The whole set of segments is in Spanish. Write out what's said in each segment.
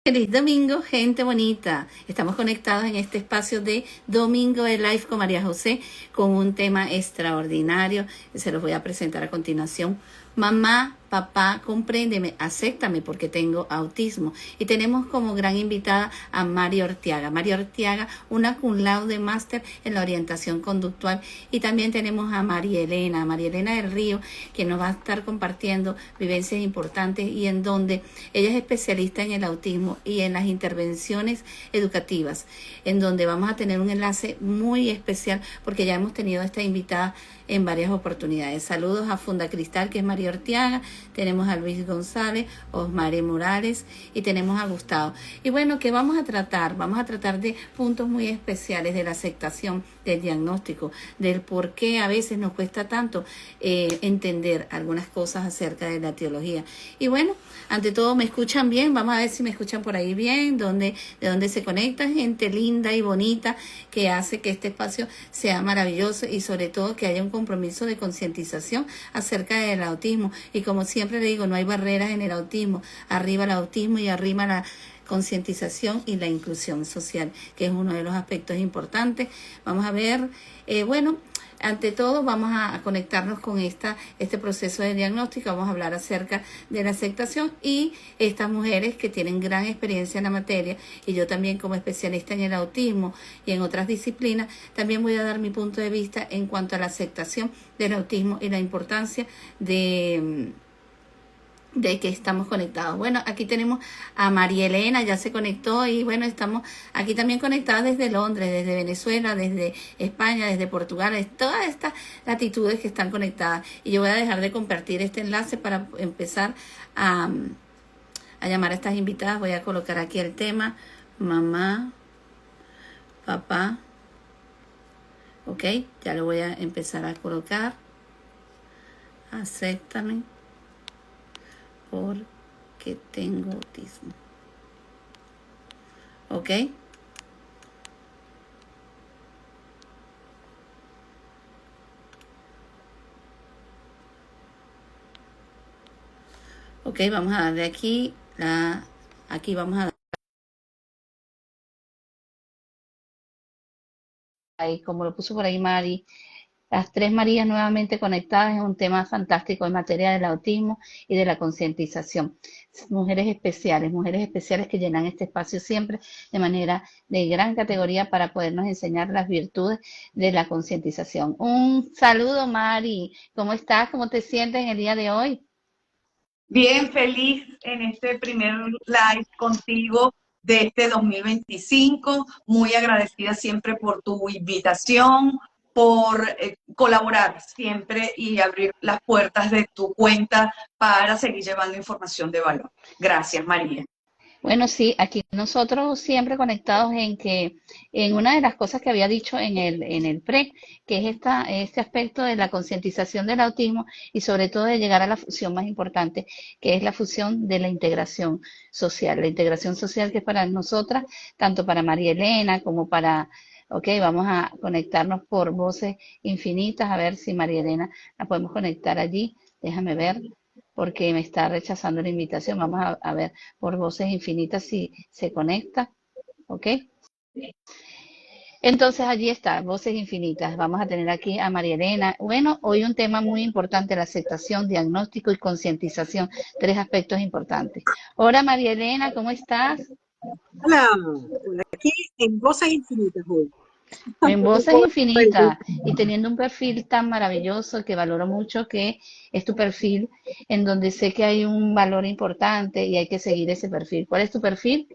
Feliz domingo, gente bonita. Estamos conectados en este espacio de Domingo de Live con María José con un tema extraordinario que se los voy a presentar a continuación. Mamá, papá, compréndeme, acéptame porque tengo autismo. Y tenemos como gran invitada a Mari Orteaga. Mari Orteaga, una cum laude máster en la orientación conductual. Y también tenemos a María Elena del Río, que nos va a estar compartiendo vivencias importantes y en donde ella es especialista en el autismo y en las intervenciones educativas, en donde vamos a tener un enlace muy especial porque ya hemos tenido a esta invitada en varias oportunidades. Saludos a Funda Cristal, que es María Orteaga, tenemos a Luis González, Osmare Morales y tenemos a Gustavo. Y bueno, ¿qué vamos a tratar? Vamos a tratar de puntos muy especiales de la aceptación del diagnóstico, del por qué a veces nos cuesta tanto entender algunas cosas acerca de la etiología. Y bueno, ante todo, ¿me escuchan bien? Vamos a ver si me escuchan por ahí bien, de dónde se conecta gente linda y bonita que hace que este espacio sea maravilloso y sobre todo que haya un compromiso de concientización acerca del autismo. Y como siempre le digo, no hay barreras en el autismo. Arriba el autismo y arriba la concientización y la inclusión social, que es uno de los aspectos importantes. Vamos a ver, bueno, ante todo vamos a conectarnos con este proceso de diagnóstico. Vamos a hablar acerca de la aceptación y estas mujeres que tienen gran experiencia en la materia, y yo también como especialista en el autismo y en otras disciplinas, también voy a dar mi punto de vista en cuanto a la aceptación del autismo y la importancia de que estamos conectados. Bueno, aquí tenemos a María Elena, ya se conectó y bueno, estamos aquí también conectadas desde Londres, desde Venezuela, desde España, desde Portugal, de todas estas latitudes que están conectadas. Y yo voy a dejar de compartir este enlace para empezar a llamar a estas invitadas. Voy a colocar aquí el tema, mamá, papá, ok, ya lo voy a empezar a colocar, acéptame porque tengo autismo. ¿Ok? Ok, vamos a darle aquí, aquí vamos a dar, ahí, como lo puso por ahí Mari, las tres Marías nuevamente conectadas en un tema fantástico en materia del autismo y de la concientización. Mujeres especiales que llenan este espacio siempre de manera de gran categoría para podernos enseñar las virtudes de la concientización. Un saludo, Mari. ¿Cómo estás? ¿Cómo te sientes en el día de hoy? Bien feliz en este primer live contigo de este 2025, muy agradecida siempre por tu invitación, por colaborar siempre y abrir las puertas de tu cuenta para seguir llevando información de valor. Gracias, María. Bueno, sí, aquí nosotros siempre conectados en que en una de las cosas que había dicho en el PRE, que es este aspecto de la concientización del autismo y sobre todo de llegar a la función más importante, que es la función de la integración social. La integración social que es para nosotras, tanto para María Elena como para, ok, vamos a conectarnos por voces infinitas, a ver si María Elena la podemos conectar allí. Déjame ver porque me está rechazando la invitación. Vamos a ver por voces infinitas si se conecta, ¿ok? Entonces allí está, voces infinitas. Vamos a tener aquí a María Elena. Bueno, hoy un tema muy importante, la aceptación, diagnóstico y concientización, tres aspectos importantes. Hola María Elena, ¿cómo estás? Hola, por aquí en Voces Infinitas hoy. En Un voces poco infinitas y teniendo un perfil tan maravilloso que valoro mucho, que es tu perfil, en donde sé que hay un valor importante y hay que seguir ese perfil. ¿Cuál es tu perfil?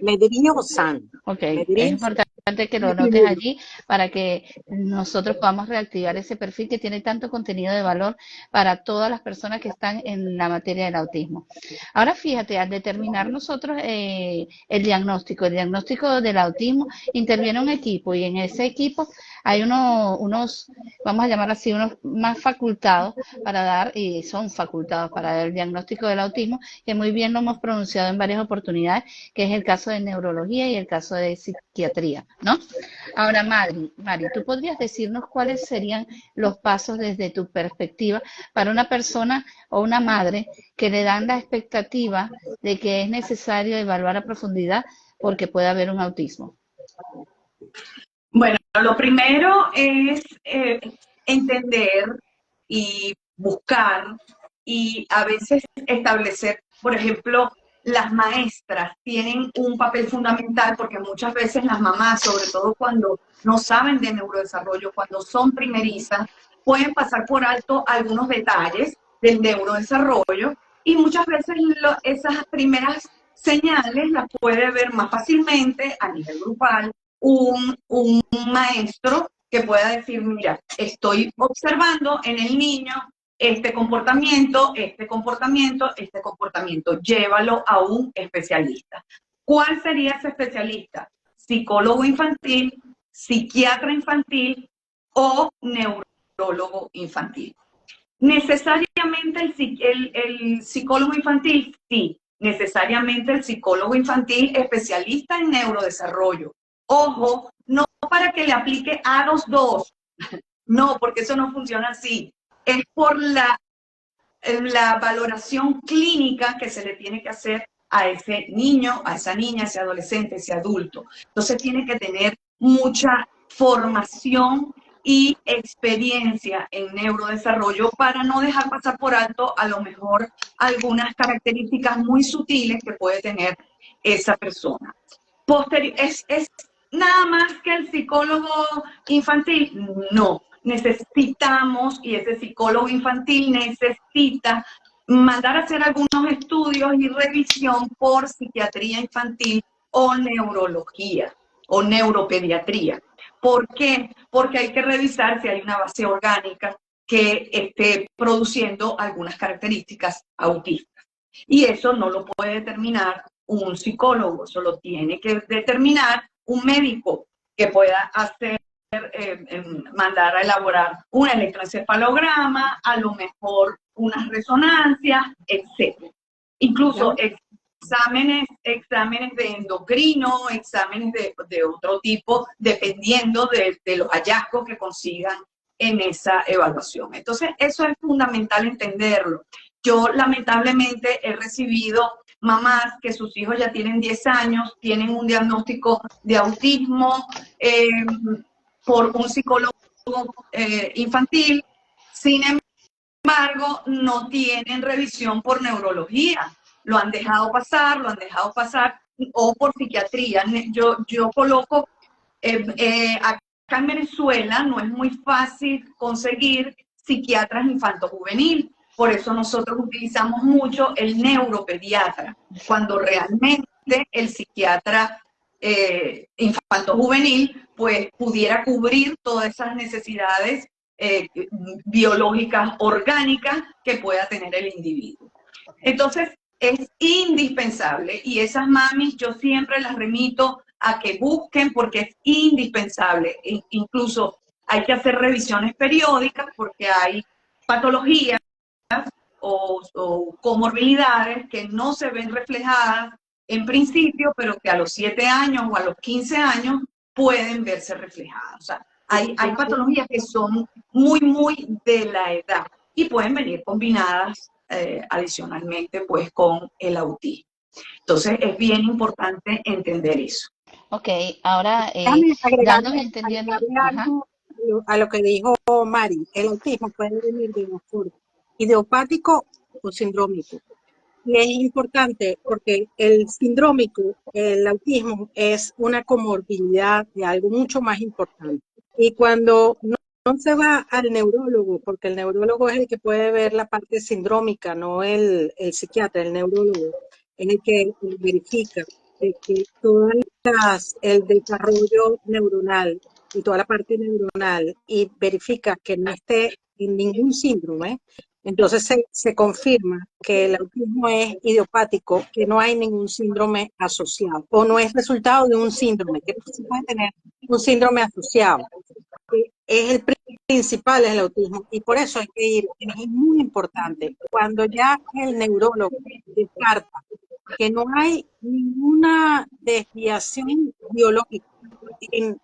Medellín Osán. Ok, es Medellín importante que lo notes allí para que nosotros podamos reactivar ese perfil que tiene tanto contenido de valor para todas las personas que están en la materia del autismo. Ahora fíjate, al determinar nosotros el diagnóstico del autismo, interviene un equipo y en ese equipo hay unos, vamos a llamar así, unos más facultados para dar, y son facultados para dar el diagnóstico del autismo, que muy bien lo hemos pronunciado en varias oportunidades, que es el caso de neurología y el caso de psiquiatría. ¿no? Ahora, Mari, ¿tú podrías decirnos cuáles serían los pasos desde tu perspectiva para una persona o una madre que le dan la expectativa de que es necesario evaluar a profundidad porque puede haber un autismo? Bueno, lo primero es entender y buscar y a veces establecer, por ejemplo, las maestras tienen un papel fundamental porque muchas veces las mamás, sobre todo cuando no saben de neurodesarrollo, cuando son primerizas, pueden pasar por alto algunos detalles del neurodesarrollo y muchas veces esas primeras señales las puede ver más fácilmente a nivel grupal un maestro que pueda decir, mira, estoy observando en el niño este comportamiento, este comportamiento, este comportamiento. Llévalo a un especialista. ¿Cuál sería ese especialista? Psicólogo infantil, psiquiatra infantil o neurólogo infantil. ¿Necesariamente el psicólogo infantil? Sí, necesariamente el psicólogo infantil especialista en neurodesarrollo. Ojo, no para que le aplique A22, no, porque eso no funciona así. Es por la valoración clínica que se le tiene que hacer a ese niño, a esa niña, a ese adolescente, a ese adulto. Entonces tiene que tener mucha formación y experiencia en neurodesarrollo para no dejar pasar por alto a lo mejor algunas características muy sutiles que puede tener esa persona. ¿Es nada más que el psicólogo infantil? No, necesitamos, y ese psicólogo infantil necesita mandar a hacer algunos estudios y revisión por psiquiatría infantil o neurología o neuropediatría. ¿Por qué? Porque hay que revisar si hay una base orgánica que esté produciendo algunas características autistas. Y eso no lo puede determinar un psicólogo, eso lo tiene que determinar un médico que pueda hacer, mandar a elaborar un electroencefalograma, a lo mejor unas resonancias, etc. Incluso exámenes de endocrino, exámenes de otro tipo, dependiendo de los hallazgos que consigan en esa evaluación. Entonces, eso es fundamental entenderlo. Yo lamentablemente he recibido mamás que sus hijos ya tienen 10 años, tienen un diagnóstico de autismo por un psicólogo infantil, sin embargo, no tienen revisión por neurología. Lo han dejado pasar, o por psiquiatría. Yo coloco, acá en Venezuela no es muy fácil conseguir psiquiatras infanto-juvenil. Por eso nosotros utilizamos mucho el neuropediatra, cuando realmente el psiquiatra infanto-juvenil pues pudiera cubrir todas esas necesidades biológicas, orgánicas que pueda tener el individuo. Entonces, es indispensable y esas mamis yo siempre las remito a que busquen porque es indispensable. Incluso hay que hacer revisiones periódicas porque hay patologías o comorbilidades que no se ven reflejadas en principio, pero que a los 7 años o a los 15 años pueden verse reflejadas. O sea, hay patologías que son muy de la edad y pueden venir combinadas adicionalmente pues con el autismo. Entonces es bien importante entender eso. Ok, ahora Déjame dándonos agregarle, entendiendo. algo a lo que dijo Mari. El autismo puede venir de una forma idiopático o sindrómico. Y es importante porque el sindrómico, el autismo, es una comorbilidad de algo mucho más importante. Y cuando no se va al neurólogo, porque el neurólogo es el que puede ver la parte sindrómica, no el psiquiatra, el neurólogo, es el que verifica que todo el desarrollo neuronal y toda la parte neuronal y verifica que no esté en ningún síndrome. Entonces se confirma que el autismo es idiopático, que no hay ningún síndrome asociado o no es resultado de un síndrome, que sí puede tener un síndrome asociado. Es el principal, es el autismo, y por eso hay que ir, es muy importante, cuando ya el neurólogo descarta que no hay ninguna desviación biológica, en-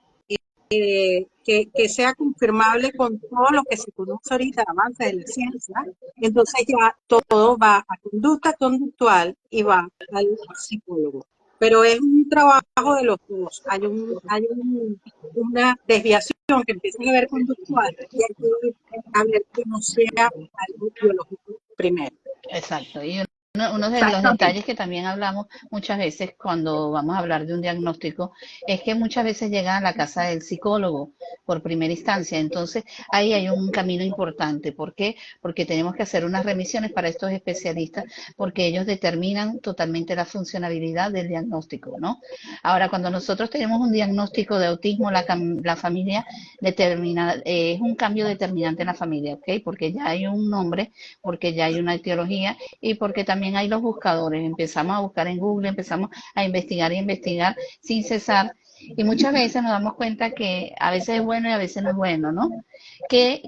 que sea confirmable con todo lo que se conoce ahorita, avance de la ciencia, entonces ya todo va a conducta conductual y va al psicólogo. Pero es un trabajo de los dos. Una desviación que empieza a ver conductual y hay que a ver que no sea algo biológico primero. Exacto. Y uno de los Exactamente. detalles que también hablamos muchas veces cuando vamos a hablar de un diagnóstico es que muchas veces llegan a la casa del psicólogo por primera instancia. Entonces, ahí hay un camino importante. ¿Por qué? Porque tenemos que hacer unas remisiones para estos especialistas porque ellos determinan totalmente la funcionabilidad del diagnóstico, ¿no? Ahora, cuando nosotros tenemos un diagnóstico de autismo, la familia determina, es un cambio determinante en la familia, ¿ok? Porque ya hay un nombre, porque ya hay una etiología y porque también hay los buscadores. Empezamos a buscar en Google, empezamos a investigar y investigar sin cesar. Y muchas veces nos damos cuenta que a veces es bueno y a veces no es bueno, ¿no? ¿Qué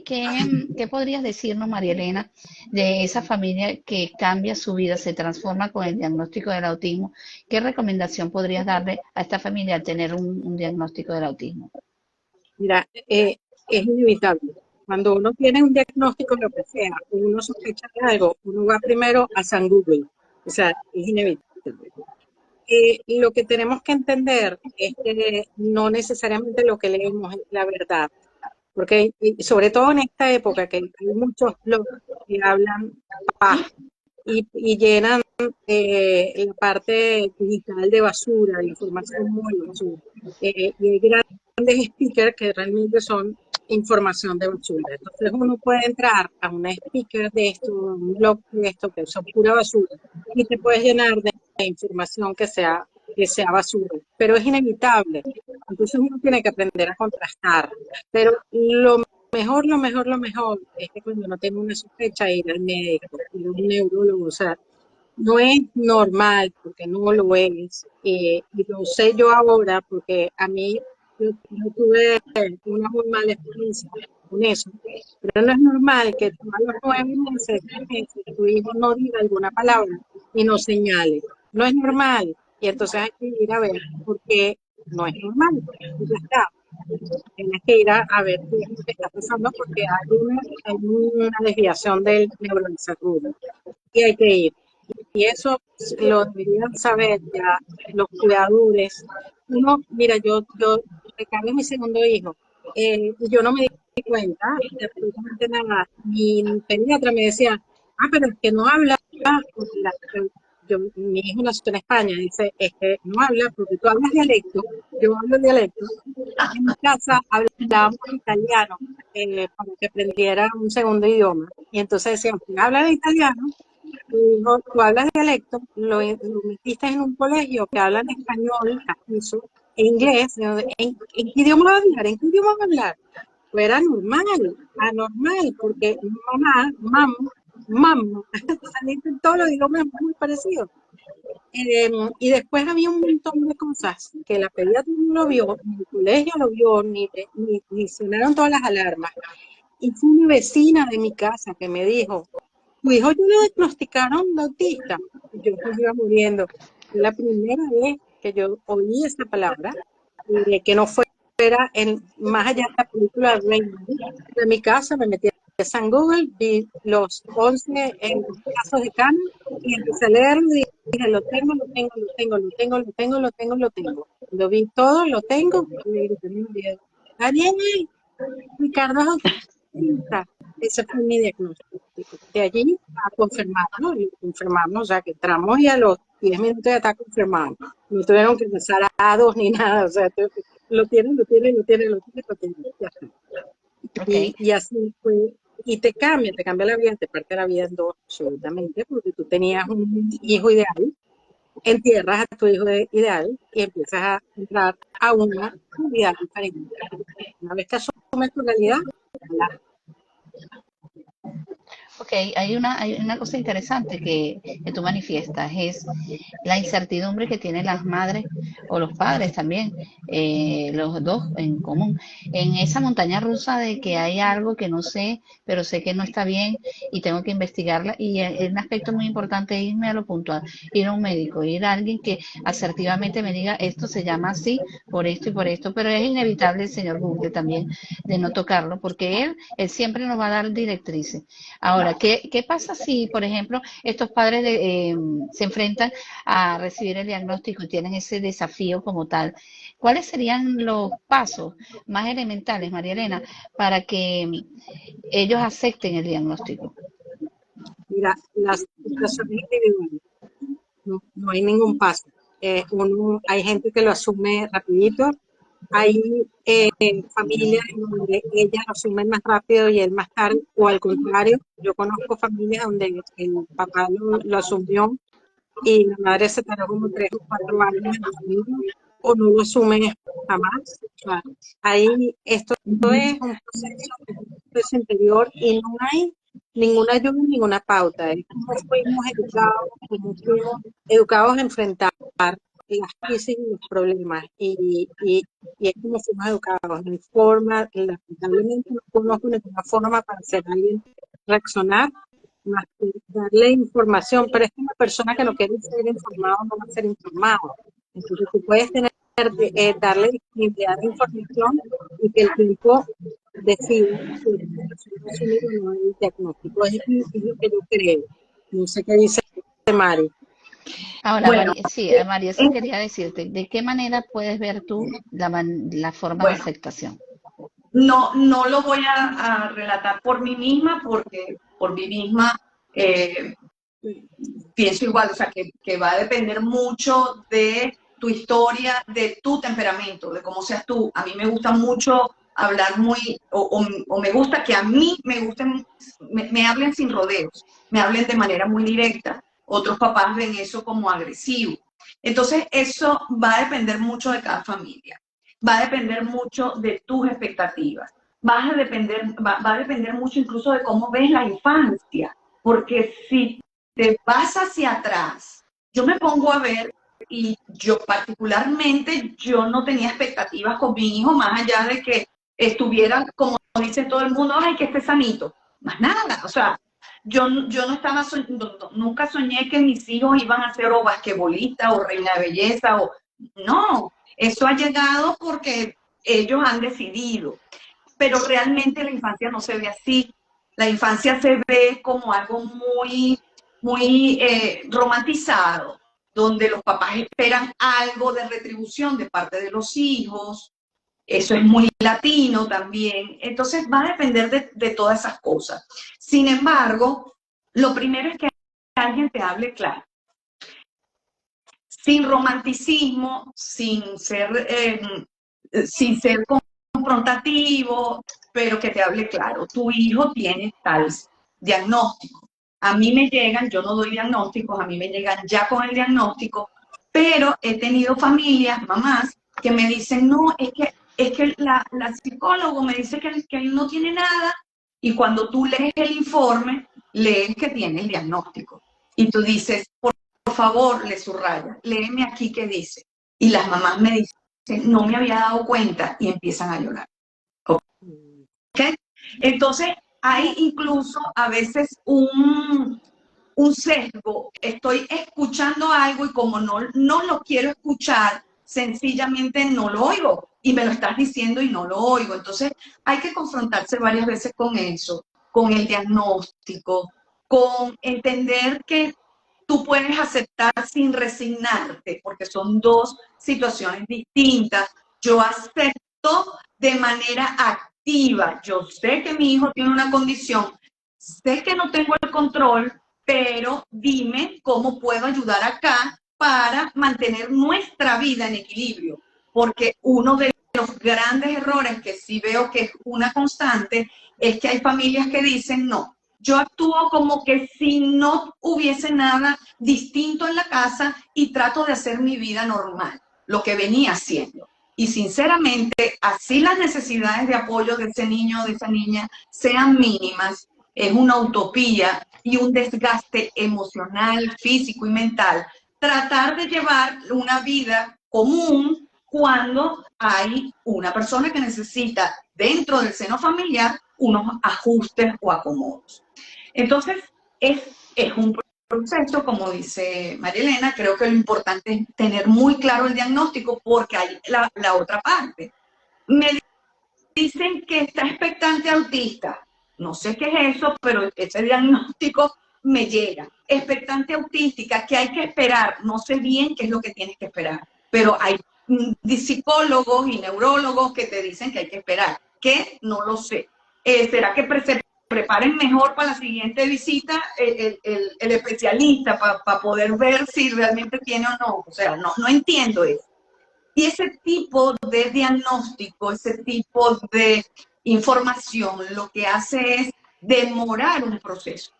podrías decirnos, María Elena, de esa familia que cambia su vida, se transforma con el diagnóstico del autismo? ¿Qué recomendación podrías darle a esta familia al tener un diagnóstico del autismo? Mira, es inevitable. Cuando uno tiene un diagnóstico, lo que sea, uno sospecha de algo, uno va primero a San Google. O sea, es inevitable. Lo que tenemos que entender es que no necesariamente lo que leemos es la verdad, porque y sobre todo en esta época que hay muchos blogs que hablan paja y llenan la parte digital de basura, de información muy basura. Y hay grandes speakers que realmente son información de basura. Entonces uno puede entrar a un speaker de esto, a un blog de esto, que son pura basura, y te puedes llenar de información que sea basura. Pero es inevitable. Entonces uno tiene que aprender a contrastar. Pero lo mejor es que cuando uno tiene una sospecha ir al médico, ir a un neurólogo, o sea, no es normal, porque no lo es, y lo sé yo ahora, porque a mí, yo tuve una muy mala experiencia con eso, pero no es normal que tú a los 9 meses, 10 meses, tu hijo no diga alguna palabra y no señale. No es normal, y entonces hay que ir a ver, porque no es normal, y ya está. Tienes que ir a ver qué es lo que está pasando, porque hay una desviación del neurodesarrollo, y hay que ir. Y eso lo deberían saber ya los cuidadores. Uno, mira, yo recargué mi segundo hijo, y yo no me di cuenta de absolutamente nada. Mi pediatra me decía, pero es que no habla, porque mi hijo nació en España, dice, es que no habla porque tú hablas dialecto, yo hablo dialecto. En mi casa hablábamos italiano, para que aprendiera un segundo idioma. Y entonces decían, habla italiano. No, tú hablas dialecto, lo metiste en un colegio que hablan español, castizo, e inglés. ¿En qué idioma va a hablar? ¿En qué idioma va a hablar? Pues era normal, anormal, porque mamá, saliste en todos los idiomas muy parecidos. Y después había un montón de cosas que la pediatra no lo vio, ni el colegio lo vio, ni sonaron todas las alarmas. Y fue una vecina de mi casa que me dijo, tu hijo ya lo diagnosticaron de autista. Y yo me iba muriendo. Fue la primera vez que yo oí esa palabra, que no fuera más allá de la película de Rainman. De mi casa me metí a San Google, vi los 11 casos de cáncer y empecé a leerlo y dije, lo tengo, lo tengo, lo tengo, lo tengo, lo tengo, lo tengo, lo tengo. Lo vi todo, lo tengo, y le grité a mi marido, Daniel, Ricardo es autista. Ese fue mi diagnóstico. De allí a confirmarlo, y confirmamos, o sea, que entramos y a los 10 minutos ya está confirmado. No tuvieron que empezar a dos ni nada, o sea, lo tienen, ya está. Ok. Y así fue, y te cambia la vida, te parte la vida en dos, absolutamente, porque tú tenías un hijo ideal, entierras a tu hijo ideal y empiezas a entrar a una realidad diferente. Una vez que asumes tu realidad, Ok, hay una cosa interesante que tú manifiestas, es la incertidumbre que tienen las madres o los padres también, los dos en común, en esa montaña rusa de que hay algo que no sé, pero sé que no está bien y tengo que investigarla. Y un aspecto muy importante es irme a lo puntual, ir a un médico, ir a alguien que asertivamente me diga esto se llama así, por esto y por esto, pero es inevitable el señor Google también de no tocarlo, porque él siempre nos va a dar directrices. Ahora, ¿qué pasa si, por ejemplo, estos padres se enfrentan a recibir el diagnóstico y tienen ese desafío como tal? ¿Cuáles serían los pasos más elementales, María Elena, para que ellos acepten el diagnóstico? Mira, las situaciones individuales, no hay ningún paso. Hay gente que lo asume rapidito, hay familias en donde ellas lo asumen más rápido y él más tarde, o al contrario, yo conozco familias donde el papá lo asumió y la madre se tardó como 3 o 4 años en asumirlo, o no lo asume jamás. O sea, ahí esto es un proceso interior y no hay ninguna ayuda, ninguna pauta. Es como fuimos educados a enfrentar las crisis y los problemas. Y es como fuimos educados. No hay forma, lamentablemente no conozco ninguna forma para hacer a alguien reaccionar más que darle información, pero es que una persona que no quiere ser informado no va a ser informado. Entonces tú puedes darle disponibilidad de información y que el tiempo decida si esta persona va a asumir o no el diagnóstico. Es lo que yo creo. No sé qué dice Mari. Ahora, Bueno, María, sí, María, eso quería decirte, ¿de qué manera puedes ver tú la forma de bueno, aceptación? no lo voy a relatar por mí misma porque por mí misma eh, pienso igual, o sea, que va a depender mucho de tu historia, de tu temperamento, de cómo seas tú. A mí me gusta mucho hablar o me gusta que a mí me hablen sin rodeos, me hablen de manera muy directa. Otros papás ven eso como agresivo. Entonces, eso va a depender mucho de cada familia. Va a depender mucho de tus expectativas. Va a depender mucho incluso de cómo ves la infancia. Porque si te vas hacia atrás, yo me pongo a ver y yo particularmente, yo no tenía expectativas con mi hijo más allá de que estuviera, como dice todo el mundo, ay, que esté sanito. Más nada, o sea, yo no estaba, nunca soñé que mis hijos iban a ser o basquetbolistas o reina de belleza o no, eso ha llegado porque ellos han decidido, pero realmente la infancia no se ve así. La infancia se ve como algo muy romantizado, donde los papás esperan algo de retribución de parte de los hijos. Eso es muy latino también. Entonces va a depender de todas esas cosas. Sin embargo, lo primero es que alguien te hable claro, sin romanticismo, sin ser confrontativo, pero que te hable claro. Tu hijo tiene tal diagnóstico. A mí me llegan, yo no doy diagnósticos, a mí me llegan ya con el diagnóstico, pero he tenido familias, mamás, que me dicen, no, es que la psicólogo me dice que él no tiene nada, y cuando tú lees el informe, lees que tiene el diagnóstico. Y tú dices, por favor, le subraya, léeme aquí qué dice. Y las mamás me dicen, no me había dado cuenta, y empiezan a llorar. ¿Okay? Entonces, hay incluso a veces un sesgo. Estoy escuchando algo y como no lo quiero escuchar, sencillamente no lo oigo. Y me lo estás diciendo y no lo oigo. Entonces, hay que confrontarse varias veces con eso, con el diagnóstico, con entender que tú puedes aceptar sin resignarte, porque son dos situaciones distintas. Yo acepto de manera activa. Yo sé que mi hijo tiene una condición, sé que no tengo el control, pero dime cómo puedo ayudar acá para mantener nuestra vida en equilibrio. Porque uno de los grandes errores que sí veo que es una constante es que hay familias que dicen, no, yo actúo como que si no hubiese nada distinto en la casa y trato de hacer mi vida normal, lo que venía haciendo. Y sinceramente, así las necesidades de apoyo de ese niño o de esa niña sean mínimas, es una utopía y un desgaste emocional, físico y mental tratar de llevar una vida común cuando hay una persona que necesita dentro del seno familiar unos ajustes o acomodos. Entonces, es un proceso, como dice María Elena. Creo que lo importante es tener muy claro el diagnóstico, porque hay la otra parte. Me dicen que está expectante autista. No sé qué es eso, pero ese diagnóstico me llega. Expectante autística, que hay que esperar. No sé bien qué es lo que tienes que esperar, pero hay psicólogos y neurólogos que te dicen que hay que esperar. ¿Qué? No lo sé. ¿Será que se preparen mejor para la siguiente visita el especialista para poder ver si realmente tiene o no? O sea, no entiendo eso. Y ese tipo de diagnóstico, ese tipo de información, lo que hace es demorar un proceso.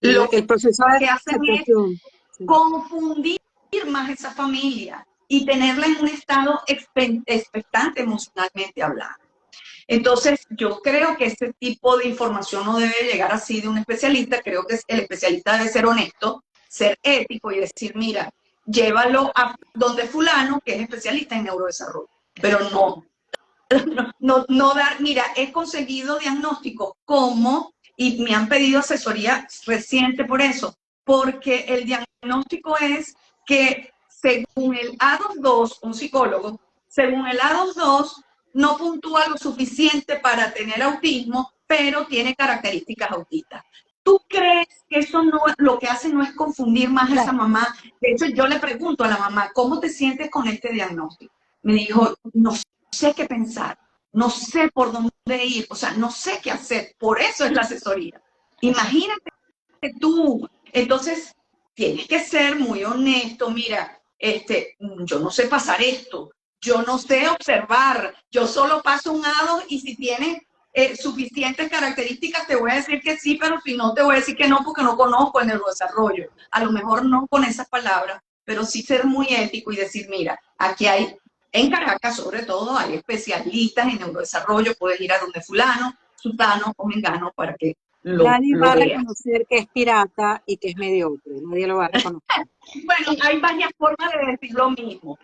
Lo El proceso de que hacen es aceptación. Sí. confundir más esa familia y tenerla en un estado expectante emocionalmente hablando. Entonces, yo creo que ese tipo de información no debe llegar así de un especialista. Creo que el especialista debe ser honesto, ser ético y decir, mira, llévalo a donde fulano, que es especialista en neurodesarrollo. Pero no dar, mira, he conseguido diagnósticos y me han pedido asesoría reciente por eso, porque el diagnóstico es que según el A22, un psicólogo, según el A22, no puntúa lo suficiente para tener autismo, pero tiene características autistas. ¿Tú crees que eso no, lo que hace no es confundir más a esa mamá? De hecho, yo le pregunto a la mamá, ¿cómo te sientes con este diagnóstico? Me dijo, no sé qué pensar, no sé por dónde ir, o sea, no sé qué hacer. Por eso es la asesoría. Imagínate tú. Entonces, tienes que ser muy honesto. Mira, yo no sé pasar esto, yo no sé observar, yo solo paso un A2 y si tienes suficientes características te voy a decir que sí, pero si no te voy a decir que no porque no conozco el neurodesarrollo. A lo mejor no con esas palabras, pero sí ser muy ético y decir, mira, aquí hay, en Caracas sobre todo, hay especialistas en neurodesarrollo, puedes ir a donde fulano, sutano o mengano para que Nadie lo va a veas. reconocer que es pirata y que es mediocre. Nadie lo va a reconocer. Bueno, hay varias formas de decir lo mismo.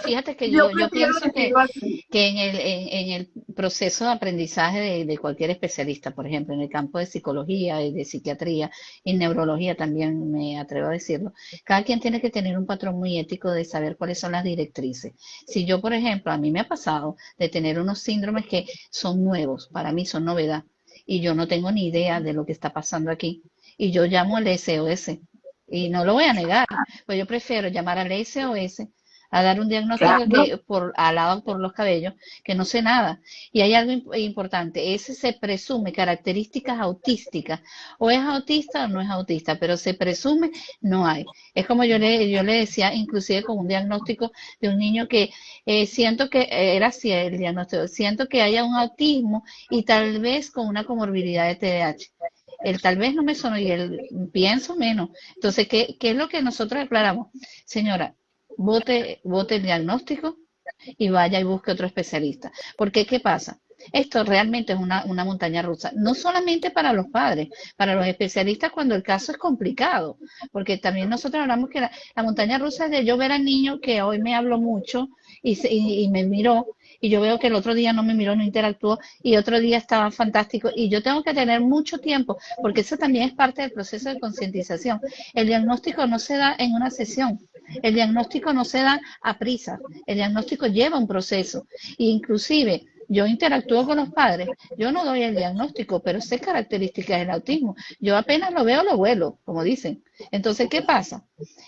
Fíjate que Yo yo prefiero pienso decirlo así. que en el proceso de aprendizaje de cualquier especialista, por ejemplo, en el campo de psicología y de psiquiatría y neurología también me atrevo a decirlo, cada quien tiene que tener un patrón muy ético de saber cuáles son las directrices. Si yo, por ejemplo, a mí me ha pasado de tener unos síndromes que son nuevos, para mí son novedad, y yo no tengo ni idea de lo que está pasando aquí, y yo llamo al SOS. Y no lo voy a negar, pues yo prefiero llamar al SOS a dar un diagnóstico Claro, que alado por los cabellos, que no sé nada. Y hay algo importante, ese se presume características autísticas, o es autista o no es autista, pero se presume no hay. Es como yo le decía, inclusive con un diagnóstico de un niño que siento que era así el diagnóstico, siento que haya un autismo y tal vez con una comorbilidad de TDAH. El tal vez no me sonó y el pienso menos. Entonces, ¿qué es lo que nosotros aclaramos? Señora, vote el diagnóstico y vaya y busque otro especialista. Porque, ¿qué pasa? Esto realmente es una montaña rusa, no solamente para los padres, para los especialistas cuando el caso es complicado, porque también nosotros hablamos que la montaña rusa es de yo ver al niño que hoy me habló mucho y me miró, y yo veo que el otro día no me miró, no interactuó, y otro día estaba fantástico, y yo tengo que tener mucho tiempo, porque eso también es parte del proceso de concientización. El diagnóstico no se da en una sesión, el diagnóstico no se da a prisa, el diagnóstico lleva un proceso, e inclusive yo interactúo con los padres, yo no doy el diagnóstico, pero sé características del autismo, yo apenas lo veo, lo vuelo, como dicen. Entonces, ¿qué pasa?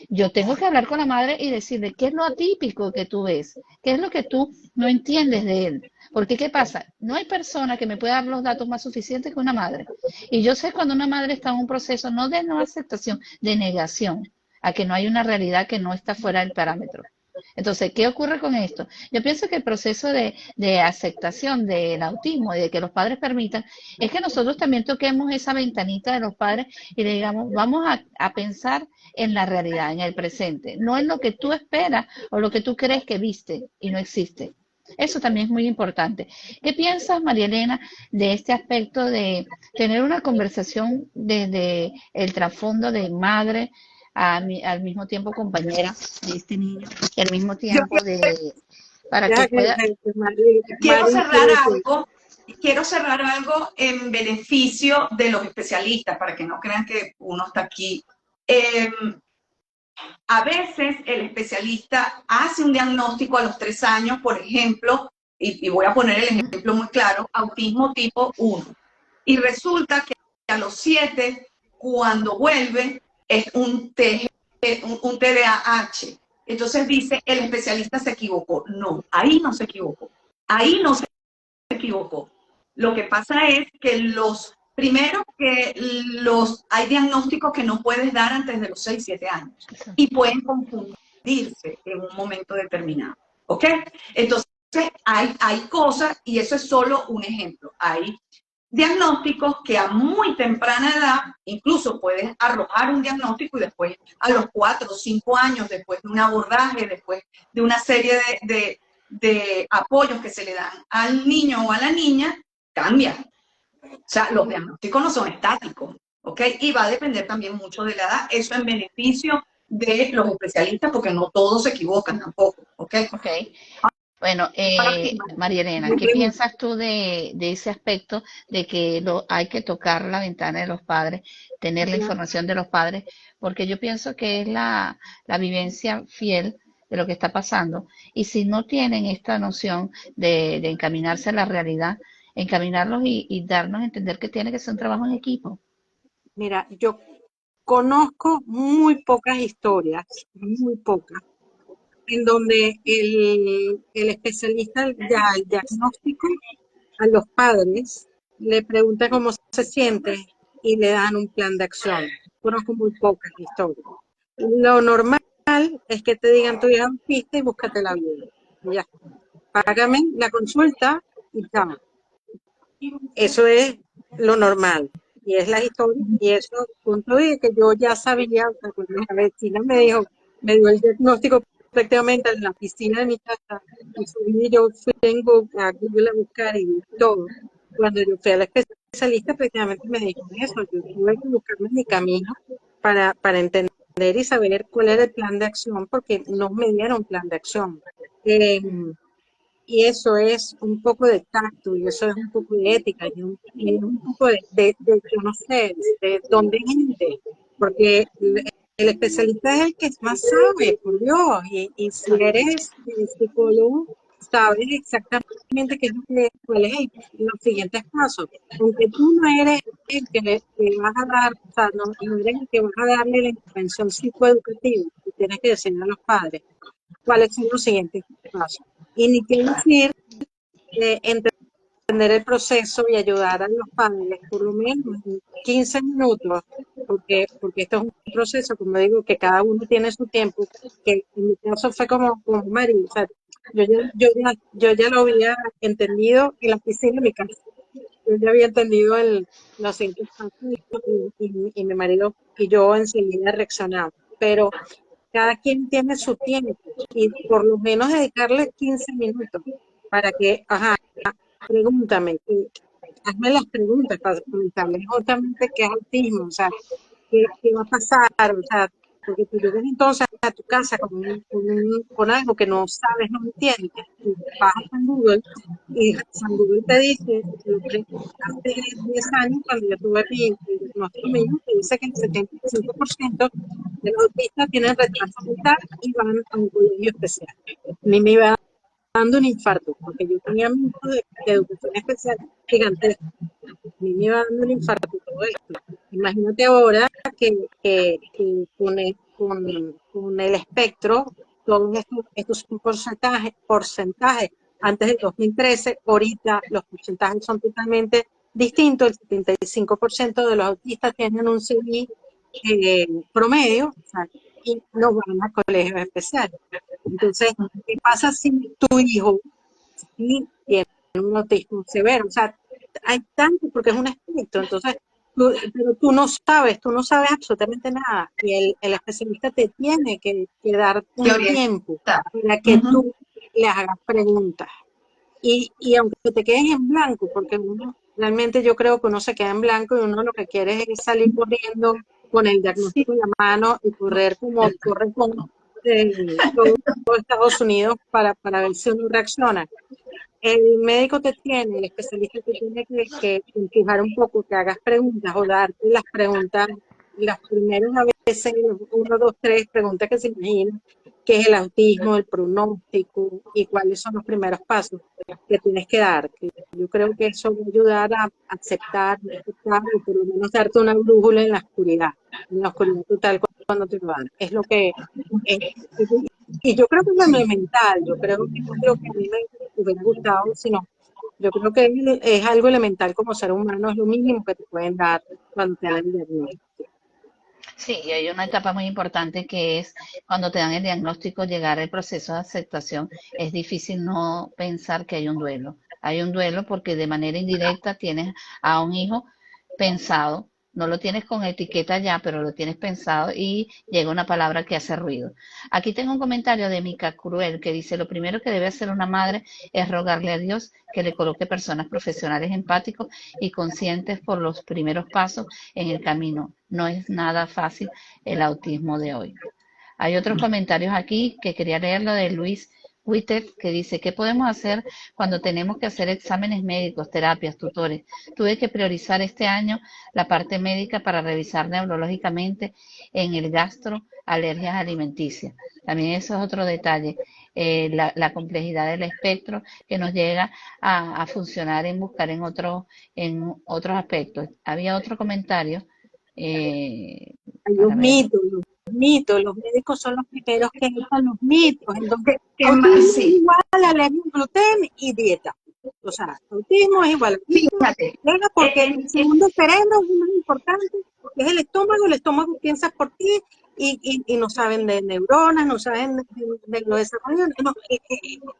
Yo tengo que hablar con la madre y decirle qué es lo atípico que tú ves, qué es lo que tú no entiendes de él. Porque, ¿qué pasa? No hay persona que me pueda dar los datos más suficientes que una madre. Y yo sé cuando una madre está en un proceso no de no aceptación, de negación, a que no hay una realidad que no está fuera del parámetro. Entonces, ¿qué ocurre con esto? Yo pienso que el proceso de aceptación del autismo y de que los padres permitan, es que nosotros también toquemos esa ventanita de los padres y le digamos, vamos a pensar en la realidad, en el presente, no en lo que tú esperas o lo que tú crees que viste y no existe. Eso también es muy importante. ¿Qué piensas, María Elena, de este aspecto de tener una conversación desde el trasfondo de madre al mismo tiempo compañera de este niño y al mismo Yo tiempo de para que deja pueda... que Mari quiere decir, Quiero cerrar algo en beneficio de los especialistas, para que no crean que uno está aquí. Eh, a veces el especialista hace un diagnóstico a los 3 años, por ejemplo, y voy a poner el ejemplo muy claro, autismo tipo 1. Y resulta que a los 7, cuando vuelve, es un TDAH. Entonces dice, el especialista se equivocó. No, ahí no se equivocó. Ahí no se equivocó. Lo que pasa es que hay diagnósticos que no puedes dar antes de los 6, 7 años y pueden confundirse en un momento determinado. ¿Ok? Entonces, hay cosas, y eso es solo un ejemplo. Hay diagnósticos que a muy temprana edad, incluso puedes arrojar un diagnóstico y después a los 4 o 5 años, después de un abordaje, después de una serie de apoyos que se le dan al niño o a la niña, cambia. O sea, los diagnósticos no son estáticos, ¿ok? Y va a depender también mucho de la edad. Eso en beneficio de los especialistas, porque no todos se equivocan tampoco, ¿ok? Ok. Bueno, María Elena, mi ¿qué pregunta, piensas tú de ese aspecto de que hay que tocar la ventana de los padres, tener la información de los padres? Porque yo pienso que es la vivencia fiel de lo que está pasando. Y si no tienen esta noción de encaminarse a la realidad, encaminarlos y darnos a entender que tiene que ser un trabajo en equipo. mira, yo conozco muy pocas historias, muy pocas, en donde el especialista ya el diagnóstico a los padres le pregunta cómo se siente y le dan un plan de acción. Conozco muy pocas historias. Lo normal es que te digan tu hija es autista y búscate la vida. Ya, págame la consulta y chao. Eso es lo normal. Y es la historia. Y eso, punto de que yo ya sabía, o sea, cuando la vecina me dijo, me dio el diagnóstico prácticamente en la piscina de mi casa. Y yo fui a Google a buscar y todo. Cuando yo fui al especialista, prácticamente me dijo eso. Yo tuve que buscarme mi camino para entender y saber cuál era el plan de acción, porque no me dieron plan de acción. Y eso es un poco de tacto, y eso es un poco de ética, y un poco de conocer, de dónde gente, porque el especialista es el que más sabe, por Dios, y si eres psicólogo, sabes exactamente cuál es los siguientes pasos. Aunque tú no eres el que le vas a dar, o sea, no eres el que vas a darle la intervención psicoeducativa, que tienes que decirle a los padres cuáles son los siguientes pasos. Y ni qué decir entender el proceso y ayudar a los padres por lo menos en 15 minutos, porque esto es un proceso, como digo, que cada uno tiene su tiempo, que en mi caso fue como Mari, o sea, yo ya lo había entendido en la piscina de mi casa, yo ya había entendido los siguientes pasos y mi marido y yo enseguida reaccionamos, pero cada quien tiene su tiempo y por lo menos dedicarle 15 minutos para que, ajá, pregúntame, hazme las preguntas para preguntarle justamente qué es autismo, o sea, qué va a pasar, o sea, porque tú llegas entonces a tu casa con algo que no sabes, no entiendes, y vas a San Google y San Google te dice, hace 10 años cuando yo tuve mi diagnóstico mío, te dice que el 75% de los autistas tienen retraso mental y van a un colegio especial. A mí me iba dando un infarto, porque yo tenía mi hijo de educación especial gigantesco. A mí me iba dando un infarto todo esto. Imagínate ahora que con el espectro, todos estos son porcentajes. Antes del 2013, ahorita los porcentajes son totalmente distintos. El 75% de los autistas tienen un CI promedio, o sea, y no van a colegios especiales. Entonces, ¿qué pasa si tu hijo sí tiene un autismo severo? O sea, hay tanto porque es un espectro, entonces, pero tú no sabes absolutamente nada. Y el especialista te tiene que dar un tiempo para que tú le hagas preguntas. Y aunque te quedes en blanco, porque uno, realmente yo creo que uno se queda en blanco y uno lo que quiere es salir corriendo con el Sí, diagnóstico en la mano y correr como corre con todo Estados Unidos para ver si uno reacciona. El médico te tiene, el especialista te tiene que empujar un poco, que hagas preguntas o darte las preguntas, las primeras a veces, uno, dos, tres preguntas que se imaginan, qué es el autismo, el pronóstico y cuáles son los primeros pasos que tienes que dar. Que yo creo que eso va a ayudar a aceptar, o por lo menos darte una brújula en la oscuridad total cuando te lo dan. Es lo que es, y yo creo que es lo elemental, yo creo que no es lo que a mí me hubiera gustado, sino yo creo que es algo elemental como ser humano, es lo mínimo que te pueden dar cuando te dan el diagnóstico. Sí, y hay una etapa muy importante que es cuando te dan el diagnóstico, llegar al proceso de aceptación. Es difícil no pensar que hay un duelo. Hay un duelo porque de manera indirecta tienes a un hijo pensado, no lo tienes con etiqueta ya, pero lo tienes pensado y llega una palabra que hace ruido. Aquí tengo un comentario de Mica Cruel que dice, lo primero que debe hacer una madre es rogarle a Dios que le coloque personas profesionales empáticos y conscientes por los primeros pasos en el camino. No es nada fácil el autismo de hoy. Hay otros comentarios aquí que quería leerlo de Luis Wittek que dice, ¿qué podemos hacer cuando tenemos que hacer exámenes médicos, terapias, tutores? Tuve que priorizar este año la parte médica para revisar neurológicamente en el gastro alergias alimenticias. También eso es otro detalle, la complejidad del espectro que nos llega a funcionar en buscar en otros aspectos. Había otro comentario eh, Hay para un ver. mito, los médicos son los primeros que usan los mitos, entonces ¿qué más? autismo es Sí, igual a alergia al gluten y dieta. O sea, autismo es igual a dieta, fíjate, porque el segundo cerebro es más importante, porque es el estómago piensa por ti y no saben de neuronas, no saben de lo desarrollo, no,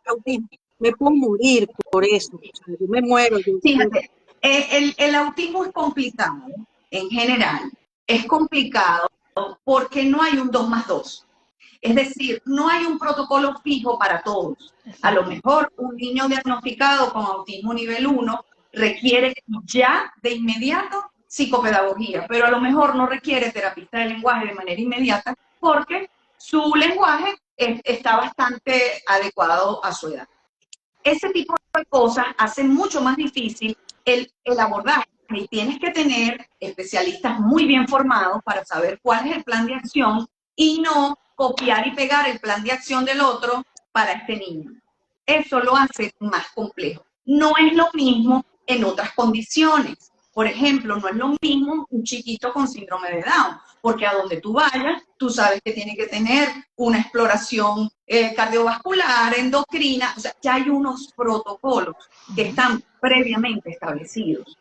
autismo. Me puedo morir por eso, o sea, yo me muero, fíjate, el autismo es complicado en general. Es complicado porque no hay un 2 más 2. Es decir, no hay un protocolo fijo para todos. A lo Exacto. mejor un niño diagnosticado con autismo nivel 1 requiere ya de inmediato psicopedagogía, pero a lo mejor no requiere terapista de lenguaje de manera inmediata porque su lenguaje está bastante adecuado a su edad. Ese tipo de cosas hacen mucho más difícil el abordaje y tienes que tener especialistas muy bien formados para saber cuál es el plan de acción y no copiar y pegar el plan de acción del otro para este niño. Eso lo hace más complejo. No es lo mismo en otras condiciones. Por ejemplo, no es lo mismo un chiquito con síndrome de Down, porque a donde tú vayas, tú sabes que tiene que tener una exploración cardiovascular, endocrina, o sea, ya hay unos protocolos que Ujú. están previamente establecidos.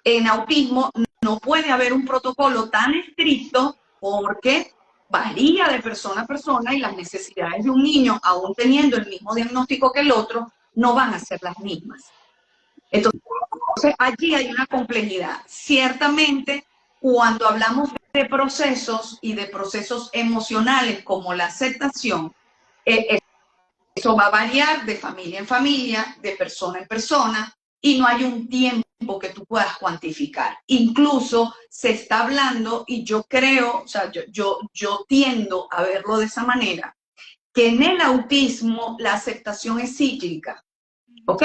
En autismo no puede haber un protocolo tan estricto porque varía de persona a persona y las necesidades de un niño, aún teniendo el mismo diagnóstico que el otro, no van a ser las mismas. Entonces, allí hay una complejidad. Ciertamente, cuando hablamos de procesos y de procesos emocionales como la aceptación, eso va a variar de familia en familia, de persona en persona, y no hay un tiempo que tú puedas cuantificar. Incluso se está hablando, y yo creo, o sea, yo tiendo a verlo de esa manera, que en el autismo la aceptación es cíclica. ¿Ok?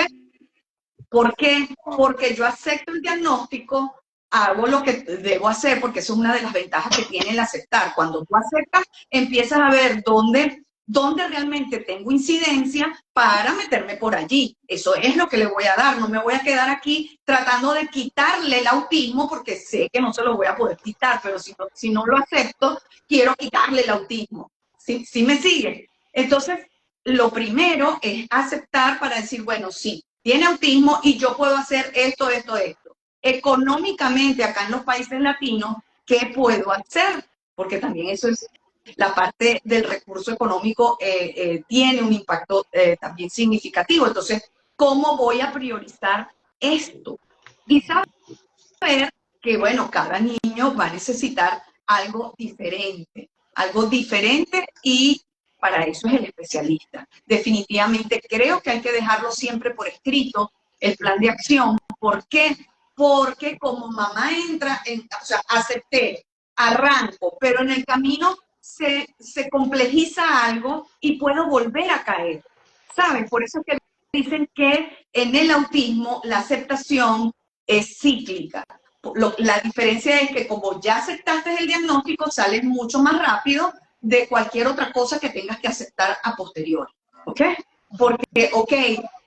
¿Por qué? Porque yo acepto el diagnóstico, hago lo que debo hacer, porque eso es una de las ventajas que tiene el aceptar. Cuando tú aceptas, empiezas a ver dónde realmente tengo incidencia para meterme por allí. Eso es lo que le voy a dar. No me voy a quedar aquí tratando de quitarle el autismo porque sé que no se lo voy a poder quitar, pero si no lo acepto, quiero quitarle el autismo. ¿Sí me sigue? Entonces, lo primero es aceptar para decir, bueno, sí, tiene autismo y yo puedo hacer esto, esto, esto. Económicamente, acá en los países latinos, ¿qué puedo hacer? Porque también eso es la parte del recurso económico, tiene un impacto también significativo. Entonces, ¿cómo voy a priorizar esto? Y saber que, bueno, cada niño va a necesitar algo diferente y para eso es el especialista. Definitivamente creo que hay que dejarlo siempre por escrito, el plan de acción. ¿Por qué? Porque como mamá o sea, acepté, arranco, pero en el camino se complejiza algo y puedo volver a caer, ¿saben? Por eso es que dicen que en el autismo la aceptación es cíclica. La diferencia es que como ya aceptaste el diagnóstico, sales mucho más rápido de cualquier otra cosa que tengas que aceptar a posteriori, ¿ok? Porque, ok,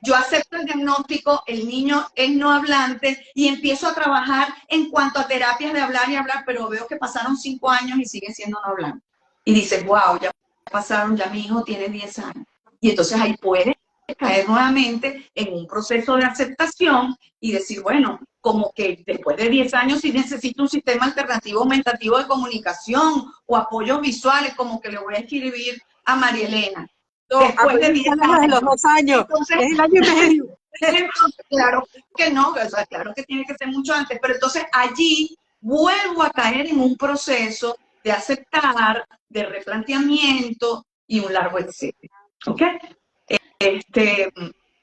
yo acepto el diagnóstico, el niño es no hablante y empiezo a trabajar en cuanto a terapias de hablar y hablar, pero veo que pasaron 5 años y sigue siendo no hablante. Y dices, wow, ya pasaron, ya mi hijo tiene 10 años. Y entonces ahí puedes caer nuevamente en un proceso de aceptación y decir, bueno, como que después de 10 años sí necesito un sistema alternativo aumentativo de comunicación o apoyos visuales, como que le voy a escribir a María Elena. No, Después de 10 años. De los 2 años, entonces, es el año y medio. Entonces, claro que no, o sea, claro que tiene que ser mucho antes, pero entonces allí vuelvo a caer en un proceso de aceptar, de replanteamiento y un largo etcétera. ¿Ok?